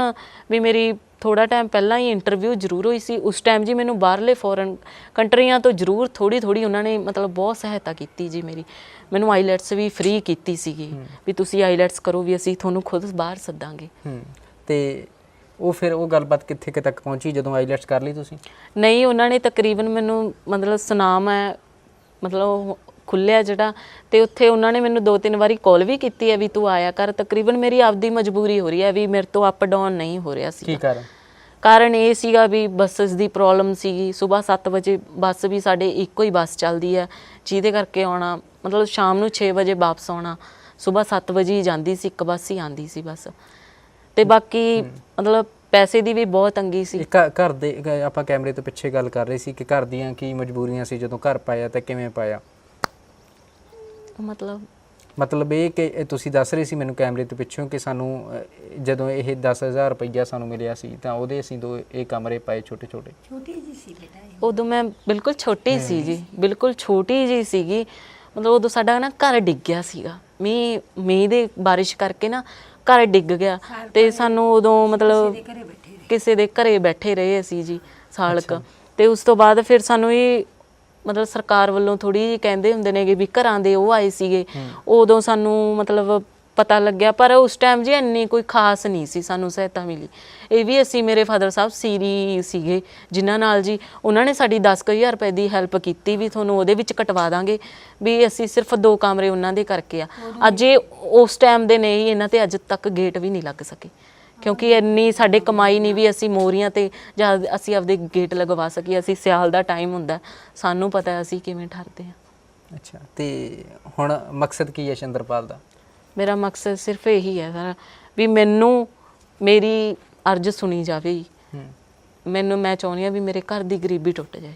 A: ਵੀ ਮੇਰੀ ਥੋੜਾ ਟਾਈਮ ਪਹਿਲਾਂ ਹੀ ਇੰਟਰਵਿਊ ਜ਼ਰੂਰ ਹੋਈ ਸੀ, ਉਸ ਟਾਈਮ ਜੀ ਮੈਨੂੰ ਬਾਹਰਲੇ ਫੋਰਨ ਕੰਟਰੀਆਂ ਤੋਂ ਜ਼ਰੂਰ ਥੋੜੀ ਉਹਨਾਂ ਨੇ ਮਤਲਬ ਬਹੁਤ ਸਹਾਇਤਾ ਕੀਤੀ ਜੀ ਮੇਰੀ। ਮੈਨੂੰ ਆਈਲੈਟਸ ਵੀ ਫ੍ਰੀ ਕੀਤੀ ਸੀਗੀ ਵੀ ਤੁਸੀਂ ਆਈਲੈਟਸ ਕਰੋ, ਵੀ ਅਸੀਂ ਤੁਹਾਨੂੰ ਖੁਦ ਬਾਹਰ ਸੱਦਾਂਗੇ।
B: ਤੇ ਉਹ ਫਿਰ ਉਹ ਗੱਲਬਾਤ ਕਿੱਥੇ ਤੱਕ ਪਹੁੰਚੀ ਜਦੋਂ ਆਈਲੈਟਸ ਕਰ ਲਈ ਤੁਸੀਂ?
A: ਨਹੀਂ, ਉਹਨਾਂ ਨੇ ਤਕਰੀਬਨ ਮੈਨੂੰ ਮਤਲਬ ਸੁਨਾਮ ਹੈ ਮਤਲਬ ਖੁੱਲਿਆ ਜਿਹੜਾ, ਤੇ ਉੱਥੇ ਉਹਨਾਂ ਨੇ ਮੈਨੂੰ 2-3 ਵਾਰੀ ਕਾਲ ਵੀ ਕੀਤੀ ਹੈ ਵੀ ਤੂੰ ਆਇਆ ਕਰ। ਤਕਰੀਬਨ ਮੇਰੀ ਆਪਦੀ ਮਜਬੂਰੀ ਹੋ ਰਹੀ ਹੈ ਵੀ ਮੇਰੇ ਤੋਂ ਅਪ ਡਾਊਨ ਨਹੀਂ ਹੋ ਰਿਹਾ ਸੀ।
B: ਕੀ
A: ਕਾਰਨ ਇਹ ਸੀਗਾ ਵੀ ਬੱਸਸ ਦੀ ਪ੍ਰੋਬਲਮ ਸੀਗੀ। ਸਵੇਰ 7 ਵਜੇ ਬੱਸ ਵੀ ਸਾਡੇ ਇੱਕੋ ਹੀ ਬੱਸ ਚੱਲਦੀ ਹੈ, ਜਿਹਦੇ ਕਰਕੇ ਆਉਣਾ ਮਤਲਬ ਸ਼ਾਮ ਨੂੰ 6 ਵਜੇ ਵਾਪਸ ਆਉਣਾ। ਸਵੇਰ 7 ਵਜੇ ਹੀ ਜਾਂਦੀ ਸੀ, ਇੱਕ ਬੱਸ ਹੀ ਆਉਂਦੀ ਸੀ ਬਸ। ਤੇ ਬਾਕੀ ਮਤਲਬ ਪੈਸੇ ਦੀ ਵੀ ਬਹੁਤ ਤੰਗੀ ਸੀ।
B: ਘਰ ਦੇ ਆਪਾਂ ਕੈਮਰੇ ਤੋਂ ਪਿੱਛੇ ਗੱਲ ਕਰ ਰਹੇ ਸੀ ਕਿ ਘਰ ਦੀਆਂ ਕੀ ਮਜਬੂਰੀਆਂ ਸੀ ਜਦੋਂ ਘਰ ਪਾਇਆ ਤੇ ਕਿਵੇਂ ਪਾਇਆ? ਮਤਲਬ ਇਹ ਕਿ ਤੁਸੀਂ ਦੱਸ ਰਹੇ ਸੀ ਮੈਨੂੰ ਕੈਮਰੇ ਤੋਂ ਪਿੱਛੋਂ ਕਿ ਸਾਨੂੰ ਜਦੋਂ ਇਹ 10,000 ਰੁਪਈਆ ਸਾਨੂੰ ਮਿਲਿਆ ਸੀ ਤਾਂ ਉਹਦੇ ਅਸੀਂ 2 ਇਹ ਕਮਰੇ ਪਾਏ ਛੋਟੇ
C: ਛੋਟੀ ਜੀ ਸੀ ਬੇਟਾ।
A: ਉਦੋਂ ਮੈਂ ਬਿਲਕੁਲ ਛੋਟੀ ਸੀ ਜੀ, ਬਿਲਕੁਲ ਛੋਟੀ ਜੀ ਸੀਗੀ। ਮਤਲਬ ਉਦੋਂ ਸਾਡਾ ਨਾ ਘਰ ਡਿੱਗ ਗਿਆ ਸੀਗਾ, ਮੀਂਹ ਦੇ ਬਾਰਿਸ਼ ਕਰਕੇ ਨਾ ਘਰ ਡਿੱਗ ਗਿਆ। ਤੇ ਸਾਨੂੰ ਉਦੋਂ ਮਤਲਬ ਕਿਸੇ ਦੇ ਘਰੇ ਬੈਠੇ ਰਹੇ ਅਸੀਂ ਜੀ ਸਾਲਕ। ਤੇ ਉਸ ਤੋਂ ਬਾਅਦ ਫਿਰ ਸਾਨੂੰ ਇਹ ਮਤਲਬ ਸਰਕਾਰ ਵੱਲੋਂ ਥੋੜੀ ਜਿਹੀ ਕਹਿੰਦੇ ਹੁੰਦੇ ਨੇਗੇ ਵੀ ਘਰਾਂ ਦੇ ਉਹ ਆਏ ਸੀਗੇ, ਉਦੋਂ ਸਾਨੂੰ ਮਤਲਬ ਪਤਾ ਲੱਗਿਆ। ਪਰ ਉਸ ਟਾਈਮ ਜੀ ਇੰਨੀ ਕੋਈ ਖਾਸ ਨਹੀਂ ਸੀ ਸਾਨੂੰ ਸਹਾਇਤਾ ਮਿਲੀ। ਇਹ ਵੀ ਅਸੀਂ ਮੇਰੇ ਫਾਦਰ ਸਾਹਿਬ ਸੀਰੀ ਸੀਗੇ ਜਿਨ੍ਹਾਂ ਨਾਲ ਜੀ ਉਹਨਾਂ ਨੇ ਸਾਡੀ 10,000 ਰੁਪਏ ਦੀ ਹੈਲਪ ਕੀਤੀ ਵੀ ਤੁਹਾਨੂੰ ਉਹਦੇ ਵਿੱਚ ਕਟਵਾ ਦਾਂਗੇ, ਵੀ ਅਸੀਂ ਸਿਰਫ 2 ਕਮਰੇ ਉਹਨਾਂ ਦੇ ਕਰਕੇ ਆ। ਅੱਜ ਇਹ ਉਸ ਟਾਈਮ ਦੇ ਨਹੀਂ, ਇਹਨਾਂ ਤੇ ਅੱਜ ਤੱਕ ਗੇਟ ਵੀ ਨਹੀਂ ਲੱਗ ਸਕੇ ਕਿਉਂਕਿ ਇੰਨੀ ਸਾਡੇ ਕਮਾਈ ਨਹੀਂ ਵੀ ਅਸੀਂ ਮੋਰੀਆਂ ਤੇ ਜਾਂ ਅਸੀਂ ਆਪਦੇ ਗੇਟ ਲਗਵਾ ਸਕੀਏ। ਅਸੀਂ ਸਿਆਲ ਦਾ ਟਾਈਮ ਹੁੰਦਾ, ਸਾਨੂੰ ਪਤਾ ਅਸੀਂ ਕਿਵੇਂ ਠਰਦੇ ਹਾਂ।
B: ਅੱਛਾ, ਤੇ ਹੁਣ ਮਕਸਦ ਕੀ ਹੈ ਸ਼ਿੰਦਰਪਾਲ ਦਾ?
A: ਮੇਰਾ ਮਕਸਦ ਸਿਰਫ ਇਹੀ ਹੈ ਸਰ ਵੀ ਮੈਨੂੰ ਮੇਰੀ ਅਰਜ਼ ਸੁਣੀ ਜਾਵੇ। ਮੈਂ ਚਾਹੁੰਦੀ ਹਾਂ ਵੀ ਮੇਰੇ ਘਰ ਦੀ ਗਰੀਬੀ ਟੁੱਟ ਜਾਏ।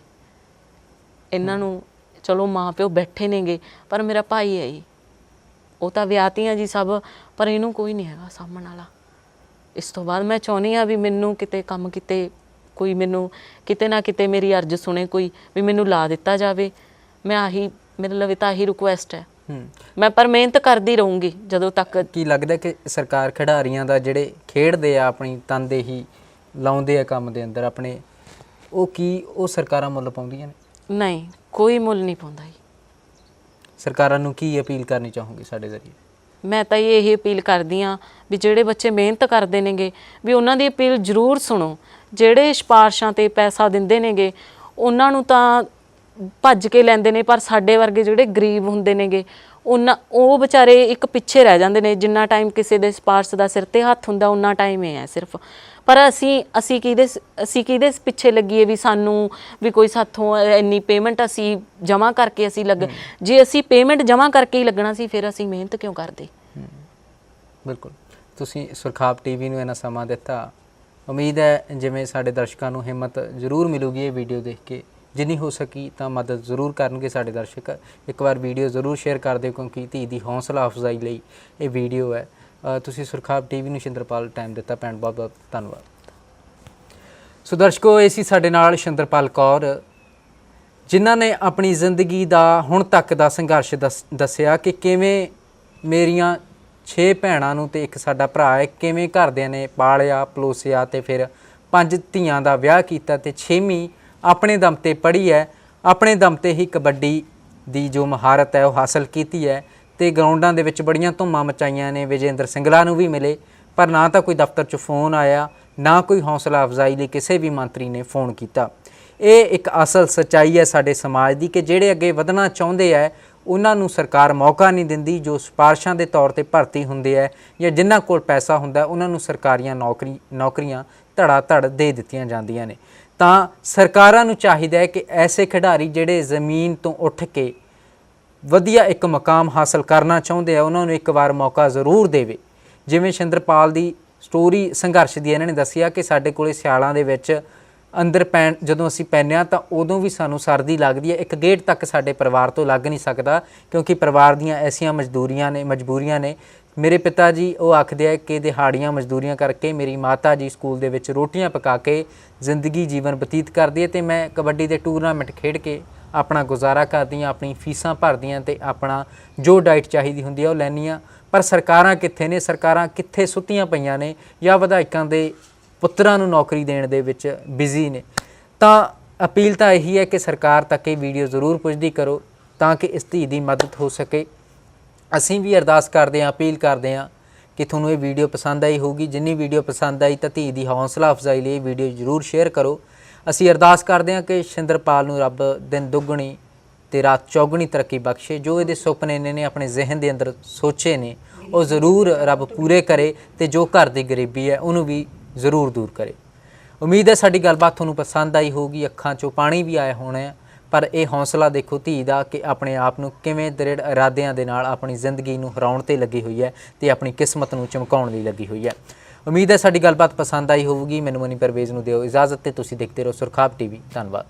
A: ਇਹਨਾਂ ਨੂੰ ਚਲੋ ਮਾਂ ਪਿਓ ਬੈਠੇ ਨੇਗੇ, ਪਰ ਮੇਰਾ ਭਾਈ ਹੈ ਜੀ, ਉਹ ਤਾਂ ਵਿਆਹਤੀਆਂ ਜੀ ਸਭ, ਪਰ ਇਹਨੂੰ ਕੋਈ ਨਹੀਂ ਹੈਗਾ ਸਾਂਭਣ ਵਾਲਾ। ਇਸ ਤੋਂ ਬਾਅਦ ਮੈਂ ਚਾਹੁੰਦੀ ਹਾਂ ਵੀ ਮੈਨੂੰ ਕਿਤੇ ਕੰਮ ਕਿਤੇ ਕੋਈ ਮੈਨੂੰ ਕਿਤੇ ਨਾ ਕਿਤੇ ਮੇਰੀ ਅਰਜ਼ ਸੁਣੇ ਕੋਈ, ਵੀ ਮੈਨੂੰ ਲਾ ਦਿੱਤਾ ਜਾਵੇ। ਮੈਂ ਆਹੀ ਮੇਰੇ ਲਈ ਤਾਂ ਆਹੀ ਰਿਕੁਐਸਟ ਹੈ। ਮੈਂ ਪਰ ਮਿਹਨਤ ਕਰਦੀ ਰਹੂੰਗੀ ਜਦੋਂ ਤੱਕ।
B: ਕੀ ਲੱਗਦਾ ਕਿ ਸਰਕਾਰ ਖਿਡਾਰੀਆਂ ਦਾ ਜਿਹੜੇ ਖੇਡਦੇ ਆ ਆਪਣੀ ਤਨਦੇਹੀ ਲਾਉਂਦੇ ਆ ਕੰਮ ਦੇ ਅੰਦਰ ਆਪਣੇ, ਉਹ ਸਰਕਾਰਾਂ ਮੁੱਲ ਪਾਉਂਦੀਆਂ ਨੇ?
A: ਨਹੀਂ, ਕੋਈ ਮੁੱਲ ਨਹੀਂ ਪਾਉਂਦਾ ਜੀ।
B: ਸਰਕਾਰਾਂ ਨੂੰ ਕੀ ਅਪੀਲ ਕਰਨੀ ਚਾਹੋਗੇ ਸਾਡੇ ਜ਼ਰੀਏ?
A: ਮੈਂ ਤਾਂ ਇਹ ਅਪੀਲ ਕਰਦੀ ਹਾਂ ਵੀ ਜਿਹੜੇ ਬੱਚੇ ਮਿਹਨਤ ਕਰਦੇ ਨੇਗੇ ਵੀ ਉਹਨਾਂ ਦੀ ਅਪੀਲ ਜ਼ਰੂਰ ਸੁਣੋ। ਜਿਹੜੇ ਸਿਫਾਰਸ਼ਾਂ 'ਤੇ ਪੈਸਾ ਦਿੰਦੇ ਨੇਗੇ ਉਹਨਾਂ ਨੂੰ ਤਾਂ ਭੱਜ ਕੇ ਲੈਂਦੇ ਨੇ, ਪਰ ਸਾਡੇ ਵਰਗੇ ਜਿਹੜੇ ਗਰੀਬ ਹੁੰਦੇ ਨੇਗੇ ਉਹ ਵਿਚਾਰੇ ਇੱਕ ਪਿੱਛੇ ਰਹਿ ਜਾਂਦੇ ਨੇ। ਜਿੰਨਾ ਟਾਈਮ ਕਿਸੇ ਦੇ ਸਿਫਾਰਸ਼ ਦਾ ਸਿਰ 'ਤੇ ਹੱਥ ਹੁੰਦਾ ਉਹਨਾਂ ਟਾਈਮ ਇਹ ਹੈ ਸਿਰਫ। ਪਰ ਅਸੀਂ ਕਿਹਦੇ ਪਿੱਛੇ ਲੱਗੀਏ ਵੀ ਸਾਨੂੰ ਵੀ ਕੋਈ ਸਾਥੋਂ ਇੰਨੀ ਪੇਮੈਂਟ ਅਸੀਂ ਜਮ੍ਹਾਂ ਕਰਕੇ ਅਸੀਂ ਜੇ ਅਸੀਂ ਪੇਮੈਂਟ ਜਮ੍ਹਾਂ ਕਰਕੇ ਹੀ ਲੱਗਣਾ ਸੀ ਫਿਰ ਅਸੀਂ ਮਿਹਨਤ ਕਿਉਂ ਕਰਦੇ?
B: ਬਿਲਕੁਲ, ਤੁਸੀਂ ਸੁਰਖਾਬ ਟੀਵੀ ਨੂੰ ਇੰਨਾ ਸਮਾਂ ਦਿੱਤਾ। ਉਮੀਦ ਹੈ ਜਿਵੇਂ ਸਾਡੇ ਦਰਸ਼ਕਾਂ ਨੂੰ ਹਿੰਮਤ ਜ਼ਰੂਰ ਮਿਲੂਗੀ ਇਹ ਵੀਡੀਓ ਦੇਖ ਕੇ, ਜਿੰਨੀ ਹੋ ਸਕੀ ਤਾਂ ਮਦਦ ਜ਼ਰੂਰ ਕਰਨਗੇ ਸਾਡੇ ਦਰਸ਼ਕ। ਇੱਕ ਵਾਰ ਵੀਡੀਓ ਜ਼ਰੂਰ ਸ਼ੇਅਰ ਕਰ ਦਿਓ ਕਿਉਂਕਿ ਧੀ ਦੀ ਹੌਸਲਾ ਅਫਜ਼ਾਈ ਲਈ ਇਹ ਵੀਡੀਓ ਹੈ। ਤੁਸੀਂ ਸੁਰਖਾਬ ਟੀਵੀ ਨੂੰ ਸ਼ਿੰਦਰਪਾਲ ਟਾਈਮ ਦਿੱਤਾ, ਭੈਣ ਬਹੁਤ ਬਹੁਤ ਧੰਨਵਾਦ। ਸੋ ਦਰਸ਼ਕੋ, ਇਹ ਸੀ ਸਾਡੇ ਨਾਲ ਸ਼ਿੰਦਰਪਾਲ ਕੌਰ ਜਿਨ੍ਹਾਂ ਨੇ ਆਪਣੀ ਜ਼ਿੰਦਗੀ ਦਾ ਹੁਣ ਤੱਕ ਦਾ ਸੰਘਰਸ਼ ਦੱਸਿਆ ਕਿ ਕਿਵੇਂ ਮੇਰੀਆਂ 6 ਭੈਣਾਂ ਨੂੰ ਤੇ ਇੱਕ ਸਾਡਾ ਭਰਾ ਹੈ, ਕਿਵੇਂ ਘਰਦਿਆਂ ਨੇ ਪਾਲਿਆ ਪਲੋਸਿਆ ਤੇ ਫਿਰ 5 ਧੀਆਂ ਦਾ ਵਿਆਹ ਕੀਤਾ ਤੇ 6ਵੀਂ ਆਪਣੇ ਦਮ ਤੇ ਪੜ੍ਹੀ ਹੈ। ਆਪਣੇ ਦਮ ਤੇ ਹੀ ਕਬੱਡੀ ਦੀ ਜੋ ਮਹਾਰਤ ਹੈ ਉਹ ਹਾਸਲ ਕੀਤੀ ਹੈ ਤੇ ਗਰਾਊਂਡਾਂ ਦੇ ਵਿੱਚ ਬੜੀਆਂ ਧੁੰਮਾਂ ਮਚਾਈਆਂ ਨੇ। ਵਿਜੇਂਦਰ ਸਿੰਗਲਾ ਨੂੰ ਵੀ ਮਿਲੇ, ਪਰ ਨਾ ਤਾਂ ਕੋਈ ਦਫ਼ਤਰ 'ਚ ਫੋਨ ਆਇਆ, ਨਾ ਕੋਈ ਹੌਸਲਾ ਅਫਜ਼ਾਈ ਲਈ ਕਿਸੇ ਵੀ ਮੰਤਰੀ ਨੇ ਫੋਨ ਕੀਤਾ। ਇਹ ਇੱਕ ਅਸਲ ਸੱਚਾਈ ਹੈ ਸਾਡੇ ਸਮਾਜ ਦੀ ਕਿ ਜਿਹੜੇ ਅੱਗੇ ਵਧਣਾ ਚਾਹੁੰਦੇ ਹੈ ਉਹਨਾਂ ਨੂੰ ਸਰਕਾਰ ਮੌਕਾ ਨਹੀਂ ਦਿੰਦੀ। ਜੋ ਸਿਫਾਰਸ਼ਾਂ ਦੇ ਤੌਰ ਤੇ ਭਰਤੀ ਹੁੰਦੇ ਹੈ ਜਾਂ ਜਿਨ੍ਹਾਂ ਕੋਲ ਪੈਸਾ ਹੁੰਦਾ ਉਹਨਾਂ ਨੂੰ ਸਰਕਾਰੀਆਂ ਨੌਕਰੀਆਂ ਧੜਾ ਧੜ ਦੇ ਦਿੱਤੀਆਂ ਜਾਂਦੀਆਂ ਨੇ। ਤਾਂ ਸਰਕਾਰਾਂ ਨੂੰ ਚਾਹੀਦਾ ਹੈ ਕਿ ਐਸੇ ਖਿਡਾਰੀ ਜਿਹੜੇ ਜ਼ਮੀਨ ਤੋਂ ਉੱਠ ਕੇ ਵਧੀਆ ਇੱਕ ਮੁਕਾਮ ਹਾਸਲ ਕਰਨਾ ਚਾਹੁੰਦੇ ਆ ਉਹਨਾਂ ਨੂੰ ਇੱਕ ਵਾਰ ਮੌਕਾ ਜ਼ਰੂਰ ਦੇਵੇ। ਜਿਵੇਂ ਸ਼ਿੰਦਰਪਾਲ ਦੀ ਸਟੋਰੀ ਸੰਘਰਸ਼ ਦੀ ਇਹਨਾਂ ਨੇ ਦੱਸਿਆ ਕਿ ਸਾਡੇ ਕੋਲੇ ਸਿਆਲਾਂ ਦੇ ਵਿੱਚ ਅੰਦਰ ਜਦੋਂ ਅਸੀਂ ਪੈਂਦੇ ਹਾਂ ਤਾਂ ਉਦੋਂ ਵੀ ਸਾਨੂੰ ਸਰਦੀ ਲੱਗਦੀ ਹੈ। ਇੱਕ ਗੇਟ ਤੱਕ ਸਾਡੇ ਪਰਿਵਾਰ ਤੋਂ ਲੱਗ ਨਹੀਂ ਸਕਦਾ ਕਿਉਂਕਿ ਪਰਿਵਾਰ ਦੀਆਂ ਐਸੀਆਂ ਮਜਬੂਰੀਆਂ ਨੇ। ਮੇਰੇ ਪਿਤਾ ਜੀ ਉਹ ਆਖਦੇ ਆ ਕਿ ਦਿਹਾੜੀਆਂ ਮਜ਼ਦੂਰੀਆਂ ਕਰਕੇ ਮੇਰੀ ਮਾਤਾ ਜੀ ਸਕੂਲ ਦੇ ਵਿੱਚ ਰੋਟੀਆਂ ਪਕਾ ਕੇ ਜ਼ਿੰਦਗੀ ਜੀਵਨ ਬਤੀਤ ਕਰਦੀ ਹੈ ਅਤੇ ਮੈਂ ਕਬੱਡੀ ਦੇ ਟੂਰਨਾਮੈਂਟ ਖੇਡ ਕੇ ਆਪਣਾ ਗੁਜ਼ਾਰਾ ਕਰਦੀ ਹਾਂ, ਆਪਣੀ ਫੀਸਾਂ ਭਰਦੀ ਹਾਂ ਅਤੇ ਆਪਣਾ ਜੋ ਡਾਈਟ ਚਾਹੀਦੀ ਹੁੰਦੀ ਹੈ ਉਹ ਲੈਂਦੀ ਹਾਂ। ਪਰ ਸਰਕਾਰਾਂ ਕਿੱਥੇ ਨੇ? ਸਰਕਾਰਾਂ ਕਿੱਥੇ ਸੁੱਤੀਆਂ ਪਈਆਂ ਨੇ ਜਾਂ ਵਿਧਾਇਕਾਂ ਦੇ ਪੁੱਤਰਾਂ ਨੂੰ ਨੌਕਰੀ ਦੇਣ ਦੇ ਵਿੱਚ ਬਿਜ਼ੀ ਨੇ। ਤਾਂ ਅਪੀਲ ਤਾਂ ਇਹੀ ਹੈ ਕਿ ਸਰਕਾਰ ਤੱਕ ਇਹ ਵੀਡੀਓ ਜ਼ਰੂਰ ਪੁੱਜਦੀ ਕਰੋ ਤਾਂ ਕਿ ਇਸ ਧੀ ਦੀ ਮਦਦ ਹੋ ਸਕੇ। ਅਸੀਂ ਵੀ ਅਰਦਾਸ ਕਰਦੇ ਹਾਂ, ਅਪੀਲ ਕਰਦੇ ਹਾਂ ਕਿ ਤੁਹਾਨੂੰ ਇਹ ਵੀਡੀਓ ਪਸੰਦ ਆਈ ਹੋਊਗੀ। ਜਿੰਨੀ ਵੀਡੀਓ ਪਸੰਦ ਆਈ ਤਾਂ ਧੀ ਦੀ ਹੌਸਲਾ ਅਫਜ਼ਾਈ ਲਈ ਇਹ ਵੀਡੀਓ ਜ਼ਰੂਰ ਸ਼ੇਅਰ ਕਰੋ। ਅਸੀਂ ਅਰਦਾਸ ਕਰਦੇ ਹਾਂ ਕਿ ਸ਼ਿੰਦਰਪਾਲ ਨੂੰ ਰੱਬ ਦਿਨ ਦੁੱਗਣੀ ਤੇ ਰਾਤ ਚੌਗੁਣੀ ਤਰੱਕੀ ਬਖਸ਼ੇ। ਜੋ ਇਹਦੇ ਸੁਪਨੇ ਨੇ ਆਪਣੇ ਜ਼ਿਹਨ ਦੇ ਅੰਦਰ ਸੋਚੇ ਨੇ ਉਹ ਜ਼ਰੂਰ ਰੱਬ ਪੂਰੇ ਕਰੇ ਅਤੇ ਜੋ ਘਰ ਦੀ ਗਰੀਬੀ ਹੈ ਉਹਨੂੰ ਵੀ ਜ਼ਰੂਰ ਦੂਰ ਕਰੇ। ਉਮੀਦ ਹੈ ਸਾਡੀ ਗੱਲਬਾਤ ਤੁਹਾਨੂੰ ਪਸੰਦ ਆਈ ਹੋਊਗੀ। ਅੱਖਾਂ 'ਚੋਂ ਪਾਣੀ ਵੀ ਆਇਆ ਹੋਣਾ ਹੈ ਪਰ ਇਹ ਹੌਸਲਾ ਦੇਖੋ ਧੀ ਦਾ ਕਿ ਆਪਣੇ ਆਪ ਨੂੰ ਕਿਵੇਂ ਦ੍ਰਿੜ ਇਰਾਦਿਆਂ ਦੇ ਨਾਲ ਆਪਣੀ ਜ਼ਿੰਦਗੀ ਨੂੰ ਹਰਾਉਣ 'ਤੇ ਲੱਗੀ ਹੋਈ ਹੈ ਅਤੇ ਆਪਣੀ ਕਿਸਮਤ ਨੂੰ ਚਮਕਾਉਣ ਲਈ ਲੱਗੀ ਹੋਈ ਹੈ। ਉਮੀਦ ਹੈ ਸਾਡੀ ਗੱਲਬਾਤ ਪਸੰਦ ਆਈ ਹੋਊਗੀ। ਮੈਨੂੰ ਮਨੀ ਪਰਵੇਜ਼ ਨੂੰ ਦਿਓ ਇਜਾਜ਼ਤ ਅਤੇ ਤੁਸੀਂ ਦੇਖਦੇ ਰਹੋ ਸੁਰਖਾਬ TV। ਧੰਨਵਾਦ।